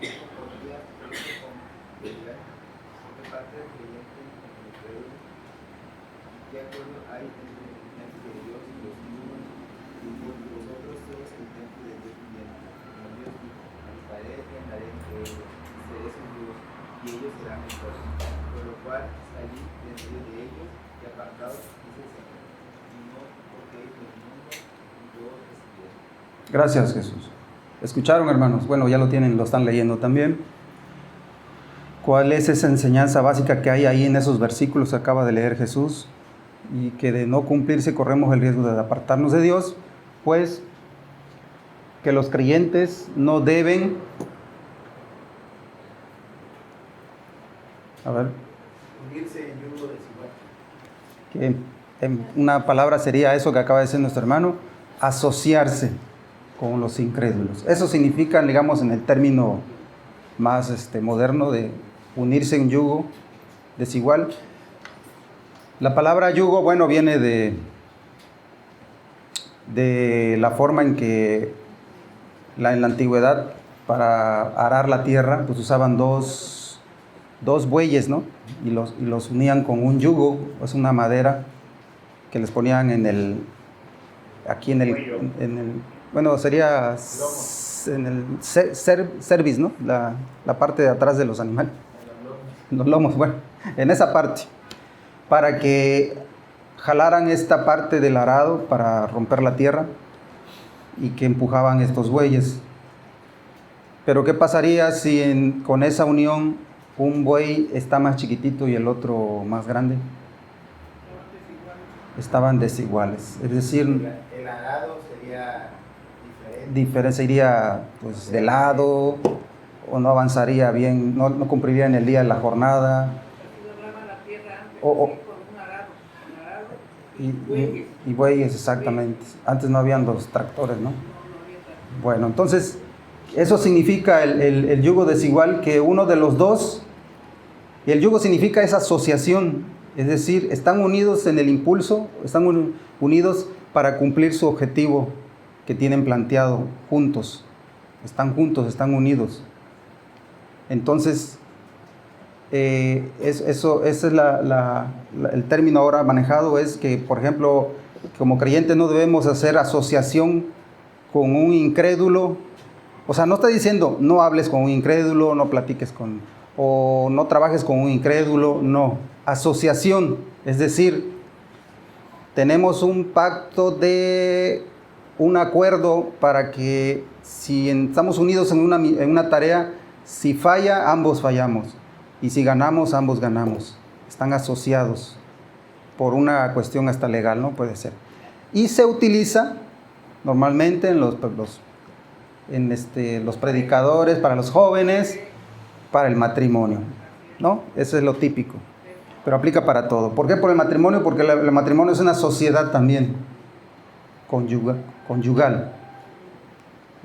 ¿Qué concordia con fidelidad? ¿Qué parte del creyente con el incrédulo? ¿Qué acuerdo hay entre Dios y los ídolos? Y porque vosotros sois el templo de Dios viviente, como Dios dijo, habitaré y andaré entre ellos, y seré su Dios, y ellos serán mi pueblo. Por lo cual allí en medio de ellos y apartados dice el Señor, y no toquéis del mundo, y yo os recibiré. Gracias, Jesús. ¿Escucharon, hermanos? Bueno, ya lo tienen, lo están leyendo también. ¿Cuál es esa enseñanza básica que hay ahí en esos versículos que acaba de leer Jesús? Y que de no cumplirse corremos el riesgo de apartarnos de Dios, pues que los creyentes no deben, Unirse en yugo desigual. que en una palabra sería eso que acaba de decir nuestro hermano, asociarse con los incrédulos. Eso significa, digamos, en el término más moderno de unirse en yugo desigual. La palabra yugo, bueno, viene de la forma en que en la antigüedad para arar la tierra pues usaban dos bueyes, ¿no? Y los unían con un yugo, es una madera que les ponían bueno, sería en el cervix, ¿no? La parte de atrás de los animales, los lomos, bueno, en esa parte, para que jalaran esta parte del arado para romper la tierra y que empujaban estos bueyes. Pero ¿qué pasaría si con esa unión un buey está más chiquitito y el otro más grande? Estaban desiguales. Es decir, El arado sería diferente. Sería pues de lado, o no avanzaría bien, no cumpliría en el día de la jornada. Y bueyes, exactamente. Antes no habían los tractores, ¿no? Bueno, entonces, eso significa el yugo desigual, que uno de los dos, y el yugo significa esa asociación, es decir, están unidos en el impulso, están unidos para cumplir su objetivo que tienen planteado juntos, están unidos. Entonces, ese es el término ahora manejado, es que, por ejemplo, como creyentes no debemos hacer asociación con un incrédulo. O sea, no está diciendo no hables con un incrédulo, no platiques o no trabajes con un incrédulo, no. Asociación, es decir, tenemos un pacto de un acuerdo para que si estamos unidos en una tarea, si falla, ambos fallamos. Y si ganamos, ambos ganamos. Están asociados por una cuestión hasta legal, ¿no? Puede ser. Y se utiliza normalmente en los predicadores, para los jóvenes, para el matrimonio, ¿no? Eso es lo típico. Pero aplica para todo. ¿Por qué por el matrimonio? Porque el matrimonio es una sociedad también conyugal.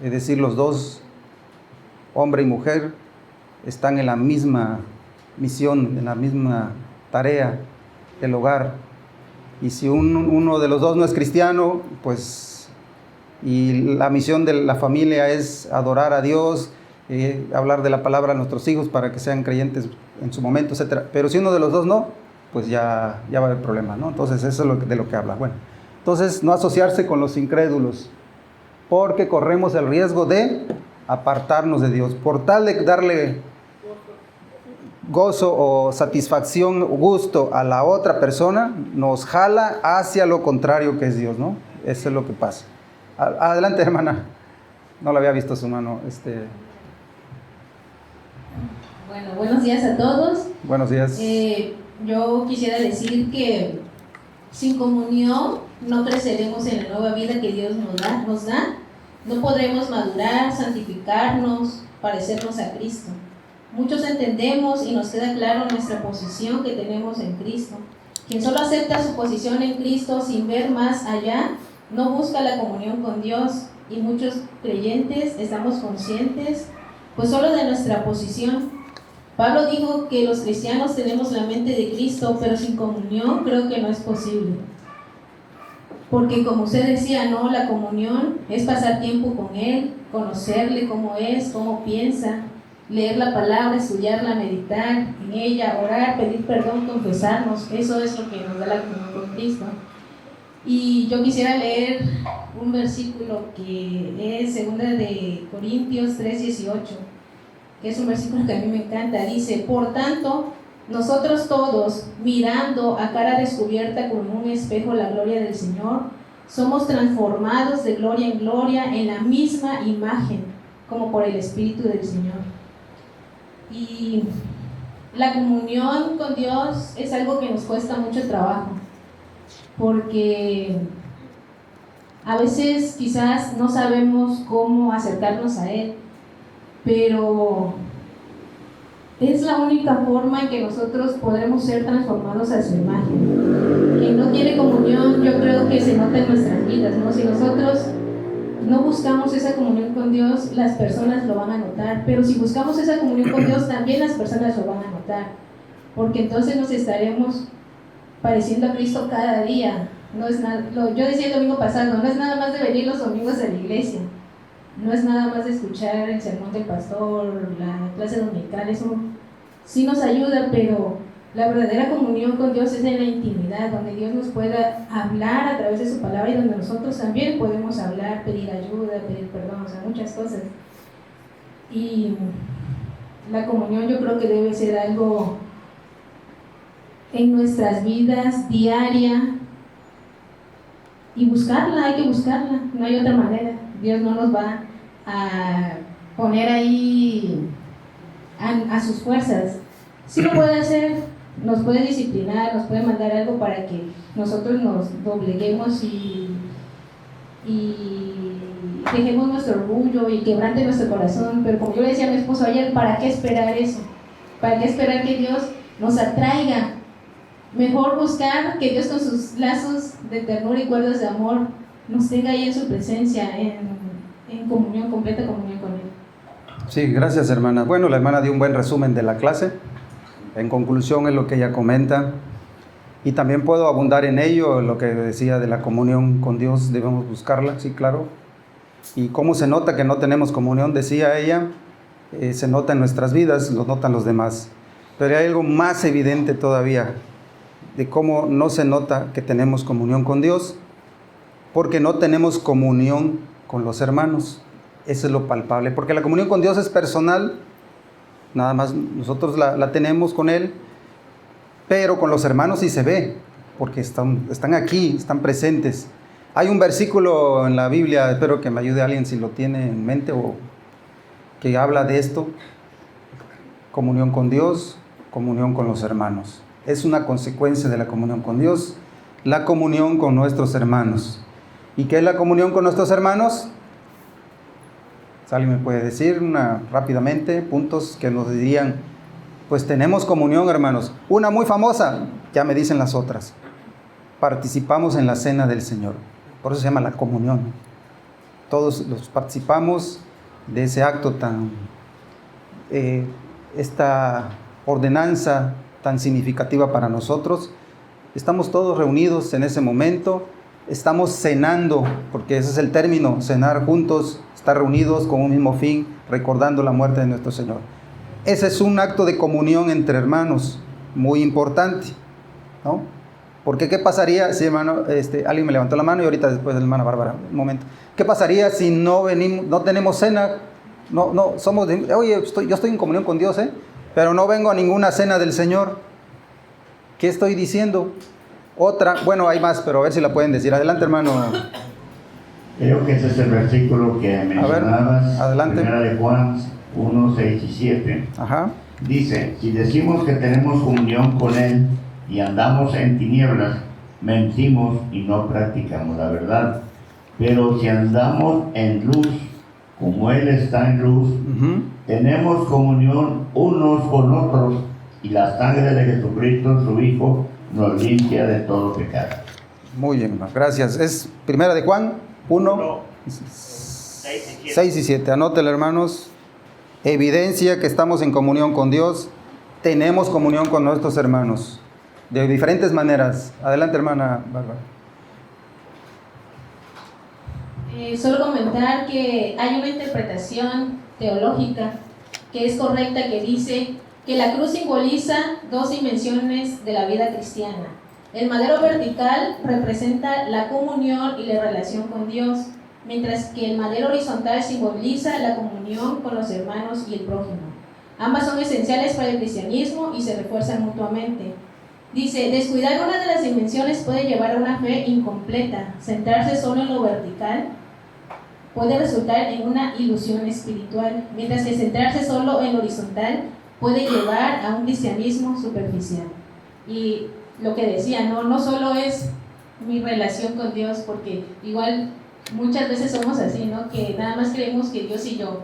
Es decir, los dos, hombre y mujer, están en la misma misión, en la misma tarea del hogar. Y si uno de los dos no es cristiano, pues, y la misión de la familia es adorar a Dios, hablar de la palabra a nuestros hijos para que sean creyentes en su momento, etc. Pero si uno de los dos no, pues ya va a haber problema, ¿no? Entonces eso es de lo que habla. Bueno, entonces no asociarse con los incrédulos, porque corremos el riesgo de apartarnos de Dios. Por tal de darle gozo o satisfacción o gusto a la otra persona, nos jala hacia lo contrario que es Dios, ¿no? Eso es lo que pasa. Adelante, hermana. No la había visto su mano. Bueno, buenos días a todos. Buenos días. Yo quisiera decir que sin comunión no creceremos en la nueva vida que Dios nos da. No podremos madurar, santificarnos, parecernos a Cristo. Muchos entendemos y nos queda claro nuestra posición que tenemos en Cristo. Quien solo acepta su posición en Cristo sin ver más allá, no busca la comunión con Dios. Y muchos creyentes estamos conscientes pues solo de nuestra posición. Pablo dijo que los cristianos tenemos la mente de Cristo, pero sin comunión creo que no es posible. Porque como usted decía, no, la comunión es pasar tiempo con Él, conocerle cómo es, cómo piensa, leer la palabra, estudiarla, meditar en ella, orar, pedir perdón, confesarnos. Eso es lo que nos da la comunión con Cristo. Y yo quisiera leer un versículo que es 2 de Corintios 3:18, que es un versículo que a mí me encanta. Dice: por tanto, nosotros todos, mirando a cara descubierta como un espejo la gloria del Señor, somos transformados de gloria en gloria en la misma imagen, como por el Espíritu del Señor. Y la comunión con Dios es algo que nos cuesta mucho trabajo, porque a veces quizás no sabemos cómo acercarnos a Él, pero es la única forma en que nosotros podremos ser transformados a su imagen. Quien no tiene comunión, yo creo que se nota en nuestras vidas, ¿no? Si nosotros no buscamos esa comunión con Dios, las personas lo van a notar, pero si buscamos esa comunión con Dios, también las personas lo van a notar, porque entonces nos estaremos pareciendo a Cristo cada día. No es nada, yo decía el domingo pasado, no es nada más de venir los domingos a la iglesia, no es nada más de escuchar el sermón del pastor, la clase dominical, eso sí nos ayuda, pero la verdadera comunión con Dios es en la intimidad, donde Dios nos pueda hablar a través de su palabra y donde nosotros también podemos hablar, pedir ayuda, pedir perdón, o sea, muchas cosas. Y la comunión yo creo que debe ser algo en nuestras vidas diaria, y buscarla, hay que buscarla, no hay otra manera. Dios no nos va a poner ahí a sus fuerzas. Sí lo puede hacer, nos puede disciplinar, nos puede mandar algo para que nosotros nos dobleguemos y dejemos nuestro orgullo y quebrante nuestro corazón. Pero como yo le decía a mi esposo ayer, ¿para qué esperar eso? ¿Para qué esperar que Dios nos atraiga? Mejor buscar que Dios con sus lazos de ternura y cuerdas de amor nos tenga ahí en su presencia, en comunión, completa comunión con Él. Sí, gracias, hermana. Bueno, la hermana dio un buen resumen de la clase. En conclusión es lo que ella comenta. Y también puedo abundar en ello, lo que decía de la comunión con Dios, debemos buscarla, sí, claro. Y cómo se nota que no tenemos comunión, decía ella, se nota en nuestras vidas, lo notan los demás. Pero hay algo más evidente todavía, de cómo no se nota que tenemos comunión con Dios, porque no tenemos comunión con los hermanos. Eso es lo palpable, porque la comunión con Dios es personal, nada más nosotros la tenemos con Él, pero con los hermanos sí se ve. porque están aquí, están presentes. Hay un versículo en la Biblia, espero que me ayude alguien si lo tiene en mente, o que habla de esto: comunión con Dios, comunión con los hermanos. Es una consecuencia de la comunión con Dios, la comunión con nuestros hermanos. ¿Y qué es la comunión con nuestros hermanos? ¿Alguien me puede decir rápidamente puntos que nos dirían? Pues tenemos comunión, hermanos. Una muy famosa, ya me dicen las otras: participamos en la cena del Señor. Por eso se llama la comunión. Todos los participamos de ese acto esta ordenanza tan significativa para nosotros. Estamos todos reunidos en ese momento, estamos cenando, porque ese es el término: cenar juntos, estar reunidos con un mismo fin, recordando la muerte de nuestro Señor. Ese es un acto de comunión entre hermanos, muy importante, ¿no? Porque ¿qué pasaría si, hermano, alguien me levantó la mano y ahorita después de la hermana Bárbara, un momento? ¿Qué pasaría si no tenemos cena? Oye, yo estoy en comunión con Dios, pero no vengo a ninguna cena del Señor. ¿Qué estoy diciendo? Otra, bueno, hay más, pero a ver si la pueden decir. Adelante, hermano. Creo que ese es el versículo que mencionabas. A ver, adelante. Primera de Juan 1, 6 y 7. Ajá. Dice: si decimos que tenemos comunión con Él y andamos en tinieblas, mentimos y no practicamos la verdad. Pero si andamos en luz, como Él está en luz, tenemos comunión unos con otros, y la sangre de Jesucristo, su Hijo, nos limpia de todo pecado. Muy bien, hermano, gracias. Es Primera de Juan 1, 6 y 7. Anótelo, hermanos. Evidencia que estamos en comunión con Dios. Tenemos comunión con nuestros hermanos de diferentes maneras. Adelante, hermana Bárbara. Solo comentar que hay una interpretación teológica que es correcta, que dice que la cruz simboliza dos dimensiones de la vida cristiana. El madero vertical representa la comunión y la relación con Dios, mientras que el madero horizontal simboliza la comunión con los hermanos y el prójimo. Ambas son esenciales para el cristianismo y se refuerzan mutuamente. Dice: descuidar una de las dimensiones puede llevar a una fe incompleta. Centrarse solo en lo vertical puede resultar en una ilusión espiritual, mientras que centrarse solo en lo horizontal puede llevar a un cristianismo superficial. Y lo que decía, no solo es mi relación con Dios, porque igual muchas veces somos así, ¿no? Que nada más creemos que Dios y yo,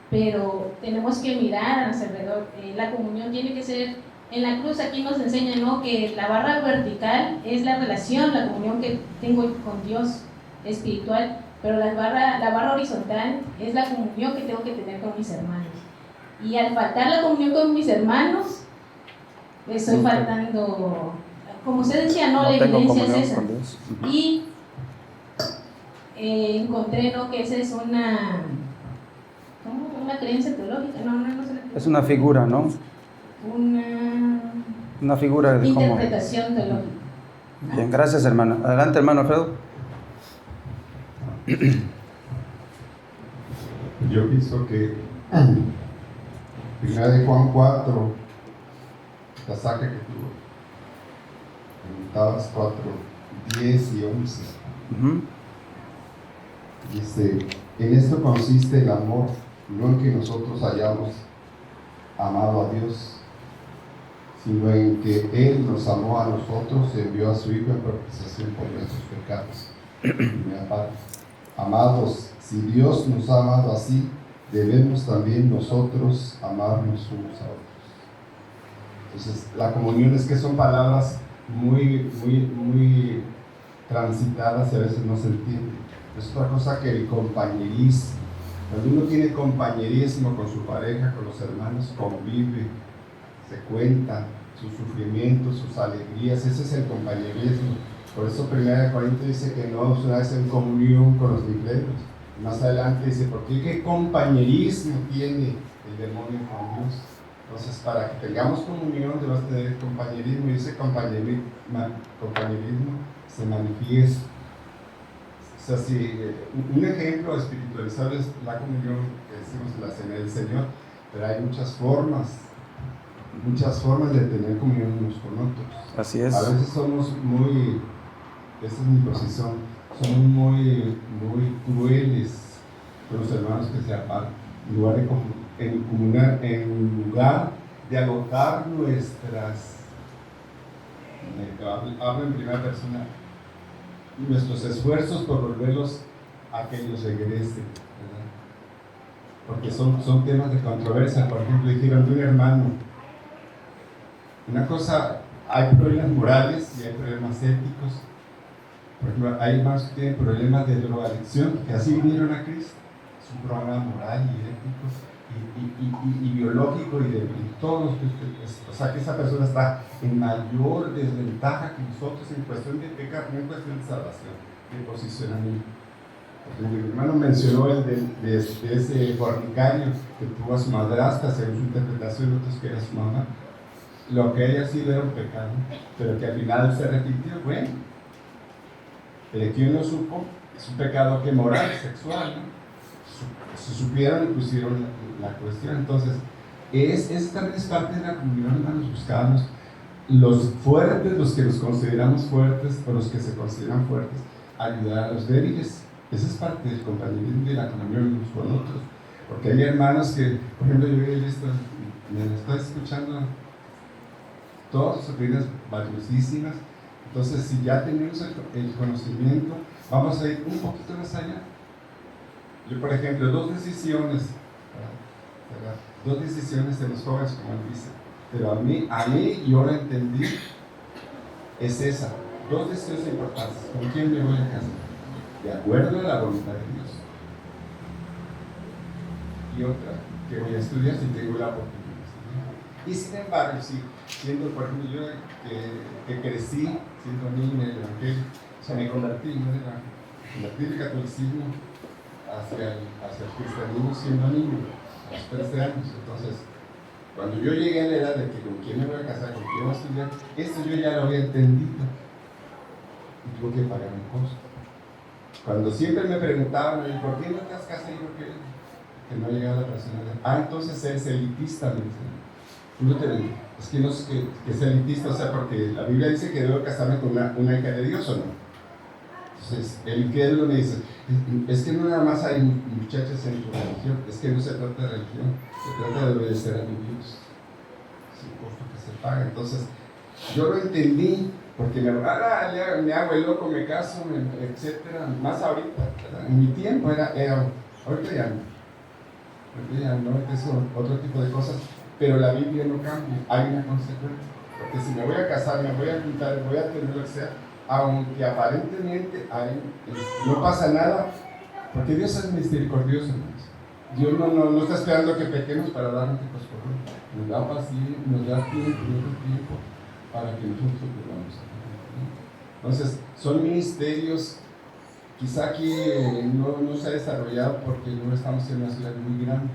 pero tenemos que mirar a nuestro alrededor. La comunión tiene que ser, en la cruz aquí nos enseña, ¿no?, que la barra vertical es la relación, la comunión que tengo con Dios espiritual, pero la barra horizontal es la comunión que tengo que tener con mis hermanos. Y al faltar la comunión con mis hermanos, estoy faltando, como usted decía, no la evidencia es esa. Y encontré, ¿no?, que esa es una creencia teológica, no sé. Es una figura, ¿no? Una figura de interpretación teológica. Bien, gracias, hermano. Adelante, hermano Alfredo. Yo pienso que Primera de Juan 4, pasaje que tú comentabas, 4, 10 y 11. Dice: en esto consiste el amor, no en que nosotros hayamos amado a Dios, sino en que Él nos amó a nosotros y envió a su Hijo en propiciación por nuestros pecados. Primera parte: amados, si Dios nos ha amado así, debemos también nosotros amarnos unos a otros. Entonces, la comunión es que son palabras muy transitadas y a veces no se entienden. Es otra cosa que el compañerismo. Cuando uno tiene compañerismo con su pareja, con los hermanos, convive, se cuenta sus sufrimientos, sus alegrías, ese es el compañerismo. Por eso 1 Corintios dice que no es una vez en comunión con los libreros. Más adelante dice: ¿por qué compañerismo tiene el demonio con Dios? Entonces, para que tengamos comunión debemos tener compañerismo, y ese compañerismo se manifiesta. O sea, si un ejemplo espiritualizado es la comunión que decimos en la Cena del Señor, pero hay muchas formas muchas formas de tener comunión unos con otros. Así es. A veces somos muy, esta es mi posición, somos muy crueles con los hermanos que se apartan, en lugar de comunicar, en lugar de agotar hablo en primera persona, nuestros esfuerzos por volverlos a que ellos regresen, ¿verdad? Porque son temas de controversia. Por ejemplo, dijeron de un hermano, una cosa, hay problemas morales y hay problemas éticos. Por ejemplo, hay hermanos que tienen problemas de drogadicción, que así vinieron a Cristo. Es un problema moral y ético y biológico y de todos. O sea, que esa persona está en mayor desventaja que nosotros en cuestión de pecado, no en cuestión de salvación, de posicionamiento. Porque mi hermano mencionó el de ese fornicario que tuvo a su madrastra, según su interpretación, otros que era su mamá. Lo que haya sido era un pecado, pero que al final se arrepintió. Bueno, pero quien lo supo, es un pecado que moral, sexual, ¿no? Se supieron y pusieron la cuestión. Entonces, eso también es parte de la comunión, hermanos. Buscamos los fuertes, los que nos consideramos fuertes, o los que se consideran fuertes, ayudar a los débiles. Esa es parte del compañerismo de la comunión unos con otros. Porque hay hermanos que, por ejemplo, yo he visto, me estoy escuchando todas sus opiniones valiosísimas. Entonces, si ya tenemos el conocimiento, vamos a ir un poquito más allá. Yo, por ejemplo, dos decisiones de los jóvenes, como él dice, pero a mí yo lo entendí, es esa, dos decisiones importantes. ¿Con quién me voy a casar? De acuerdo a la voluntad de Dios. Y otra, que voy a estudiar si tengo la oportunidad de estudiar. Y sin embargo, sí, siendo, por ejemplo, yo que crecí siendo niño en el Evangelio, o sea, me convertí del catolicismo hacia el cristianismo siendo niño, a los 13 años. Entonces, cuando yo llegué a la edad de que con quién me voy a casar, con quién voy a estudiar, esto yo ya lo había entendido y tuve que pagar un costo. Cuando siempre me preguntaban, ¿por qué no te has casado? Yo que no llegaba a la personalidad. Entonces eres elitista, me dicen. No te digo, es que no es que sea elitista, o sea, porque la Biblia dice que debo casarme con una hija de Dios, ¿o no? Entonces, el incrédulo me dice, es que no nada más hay muchachas en tu religión, es que no se trata de religión, se trata de obedecer a mi Dios. Es un costo que se paga. Entonces, yo lo entendí, porque me hago el loco, me caso, etcétera, más ahorita, ¿verdad? En mi tiempo era ahorita ya no, es otro tipo de cosas, pero la Biblia no cambia, hay una consecuencia, porque si me voy a casar, me voy a juntar, voy a tener lo que sea, aunque aparentemente no pasa nada, porque Dios es misericordioso, hermanos. Dios no está esperando que pequemos para darnos cosas por uno. Nos da paciencia, nos da tiempo para que nosotros podamos. Entonces, son ministerios, quizá aquí no se ha desarrollado porque no estamos en una ciudad muy grande,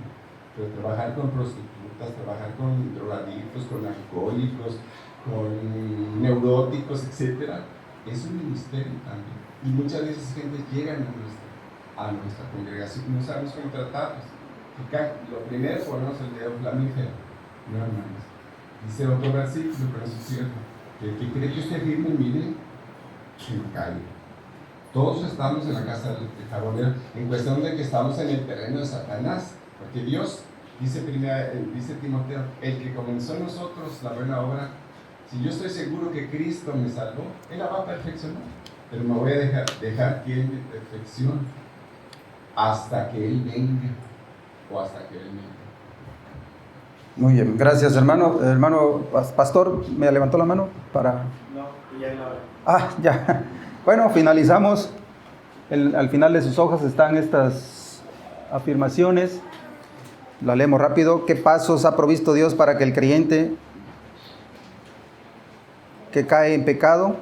pero trabajar con prostitutas, trabajar con drogadictos, con alcohólicos, con neuróticos, etcétera, es un ministerio también. Y muchas veces gente llega a nuestra congregación y no sabemos cómo tratarlos. Lo primero, ponemos el dedo flamígero, no, hermanos. Dice otro versículo, pero eso es cierto, que el que cree que esté firme, mire, que no caiga. Todos estamos en la casa del jabonero, en cuestión de que estamos en el terreno de Satanás, porque Dios, dice Timoteo, el que comenzó en nosotros la buena obra, si yo estoy seguro que Cristo me salvó, Él la va a perfeccionar, pero me voy a dejar que Él me perfeccione hasta que Él venga, o hasta que Él venga. Muy bien, gracias hermano. Hermano pastor, ¿me levantó la mano para...? No, ya no. Ya. Bueno, finalizamos. Al final de sus hojas están estas afirmaciones. La leemos rápido. ¿Qué pasos ha provisto Dios para que el creyente que cae en pecado,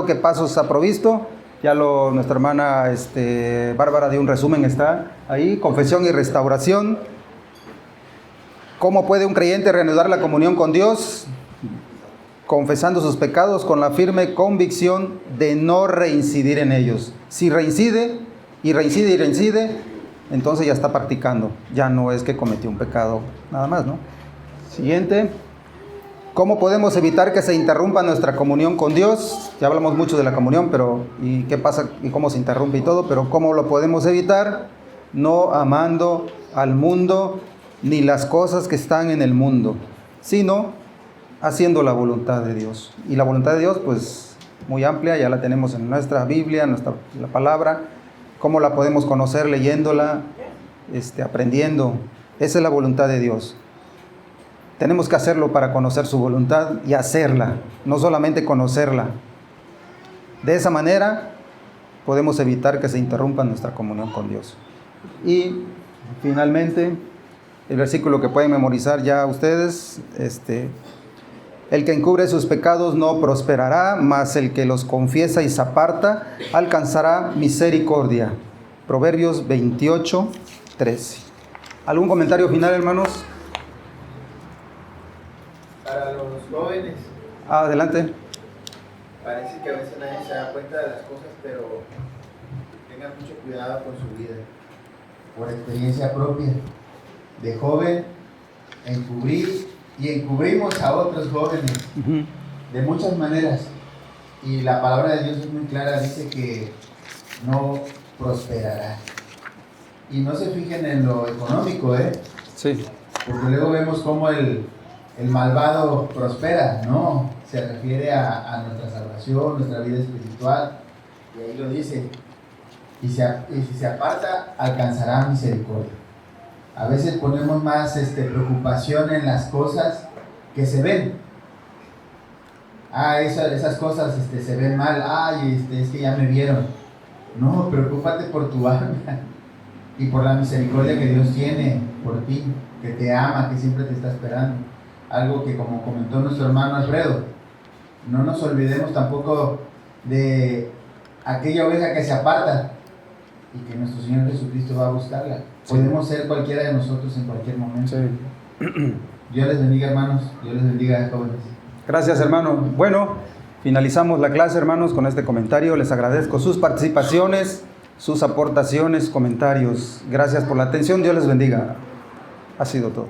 qué pasos ha provisto? Ya nuestra hermana Bárbara dio un resumen, está ahí. Confesión y restauración. ¿Cómo puede un creyente reanudar la comunión con Dios? Confesando sus pecados con la firme convicción de no reincidir en ellos. Si reincide, entonces ya está practicando. Ya no es que cometió un pecado nada más, ¿no? Siguiente. ¿Cómo podemos evitar que se interrumpa nuestra comunión con Dios? Ya hablamos mucho de la comunión, pero ¿y qué pasa y cómo se interrumpe y todo? Pero ¿cómo lo podemos evitar? No amando al mundo ni las cosas que están en el mundo, sino haciendo la voluntad de Dios. Y la voluntad de Dios, pues, muy amplia, ya la tenemos en nuestra Biblia, la palabra. ¿Cómo la podemos conocer? Leyéndola, aprendiendo. Esa es la voluntad de Dios. Tenemos que hacerlo para conocer su voluntad y hacerla, no solamente conocerla. De esa manera podemos evitar que se interrumpa nuestra comunión con Dios. Y finalmente, el versículo que pueden memorizar ya ustedes, el que encubre sus pecados no prosperará, mas el que los confiesa y se aparta alcanzará misericordia. Proverbios 28:13. ¿Algún comentario final, hermanos? Para los jóvenes, Adelante. parece que a veces nadie se da cuenta de las cosas, pero tengan mucho cuidado con su vida. Por experiencia propia, de joven, encubrí y encubrimos a otros jóvenes de muchas maneras. Y la palabra de Dios es muy clara, dice que no prosperará. Y no se fijen en lo económico, Sí. porque luego vemos cómo el malvado prospera, no, se refiere a nuestra salvación, nuestra vida espiritual, y ahí lo dice, y si se aparta, alcanzará misericordia. A veces ponemos más preocupación en las cosas que se ven. Esas cosas se ven mal, es que ya me vieron. No, preocúpate por tu alma y por la misericordia que Dios tiene por ti, que te ama, que siempre te está esperando. Algo que, como comentó nuestro hermano Alfredo, no nos olvidemos tampoco de aquella oveja que se aparta y que nuestro Señor Jesucristo va a buscarla. Sí. Podemos ser cualquiera de nosotros en cualquier momento. Sí. Dios les bendiga, hermanos. Dios les bendiga, jóvenes. Gracias, hermano. Bueno, finalizamos la clase, hermanos, con este comentario. Les agradezco sus participaciones, sus aportaciones, comentarios. Gracias por la atención. Dios les bendiga. Ha sido todo.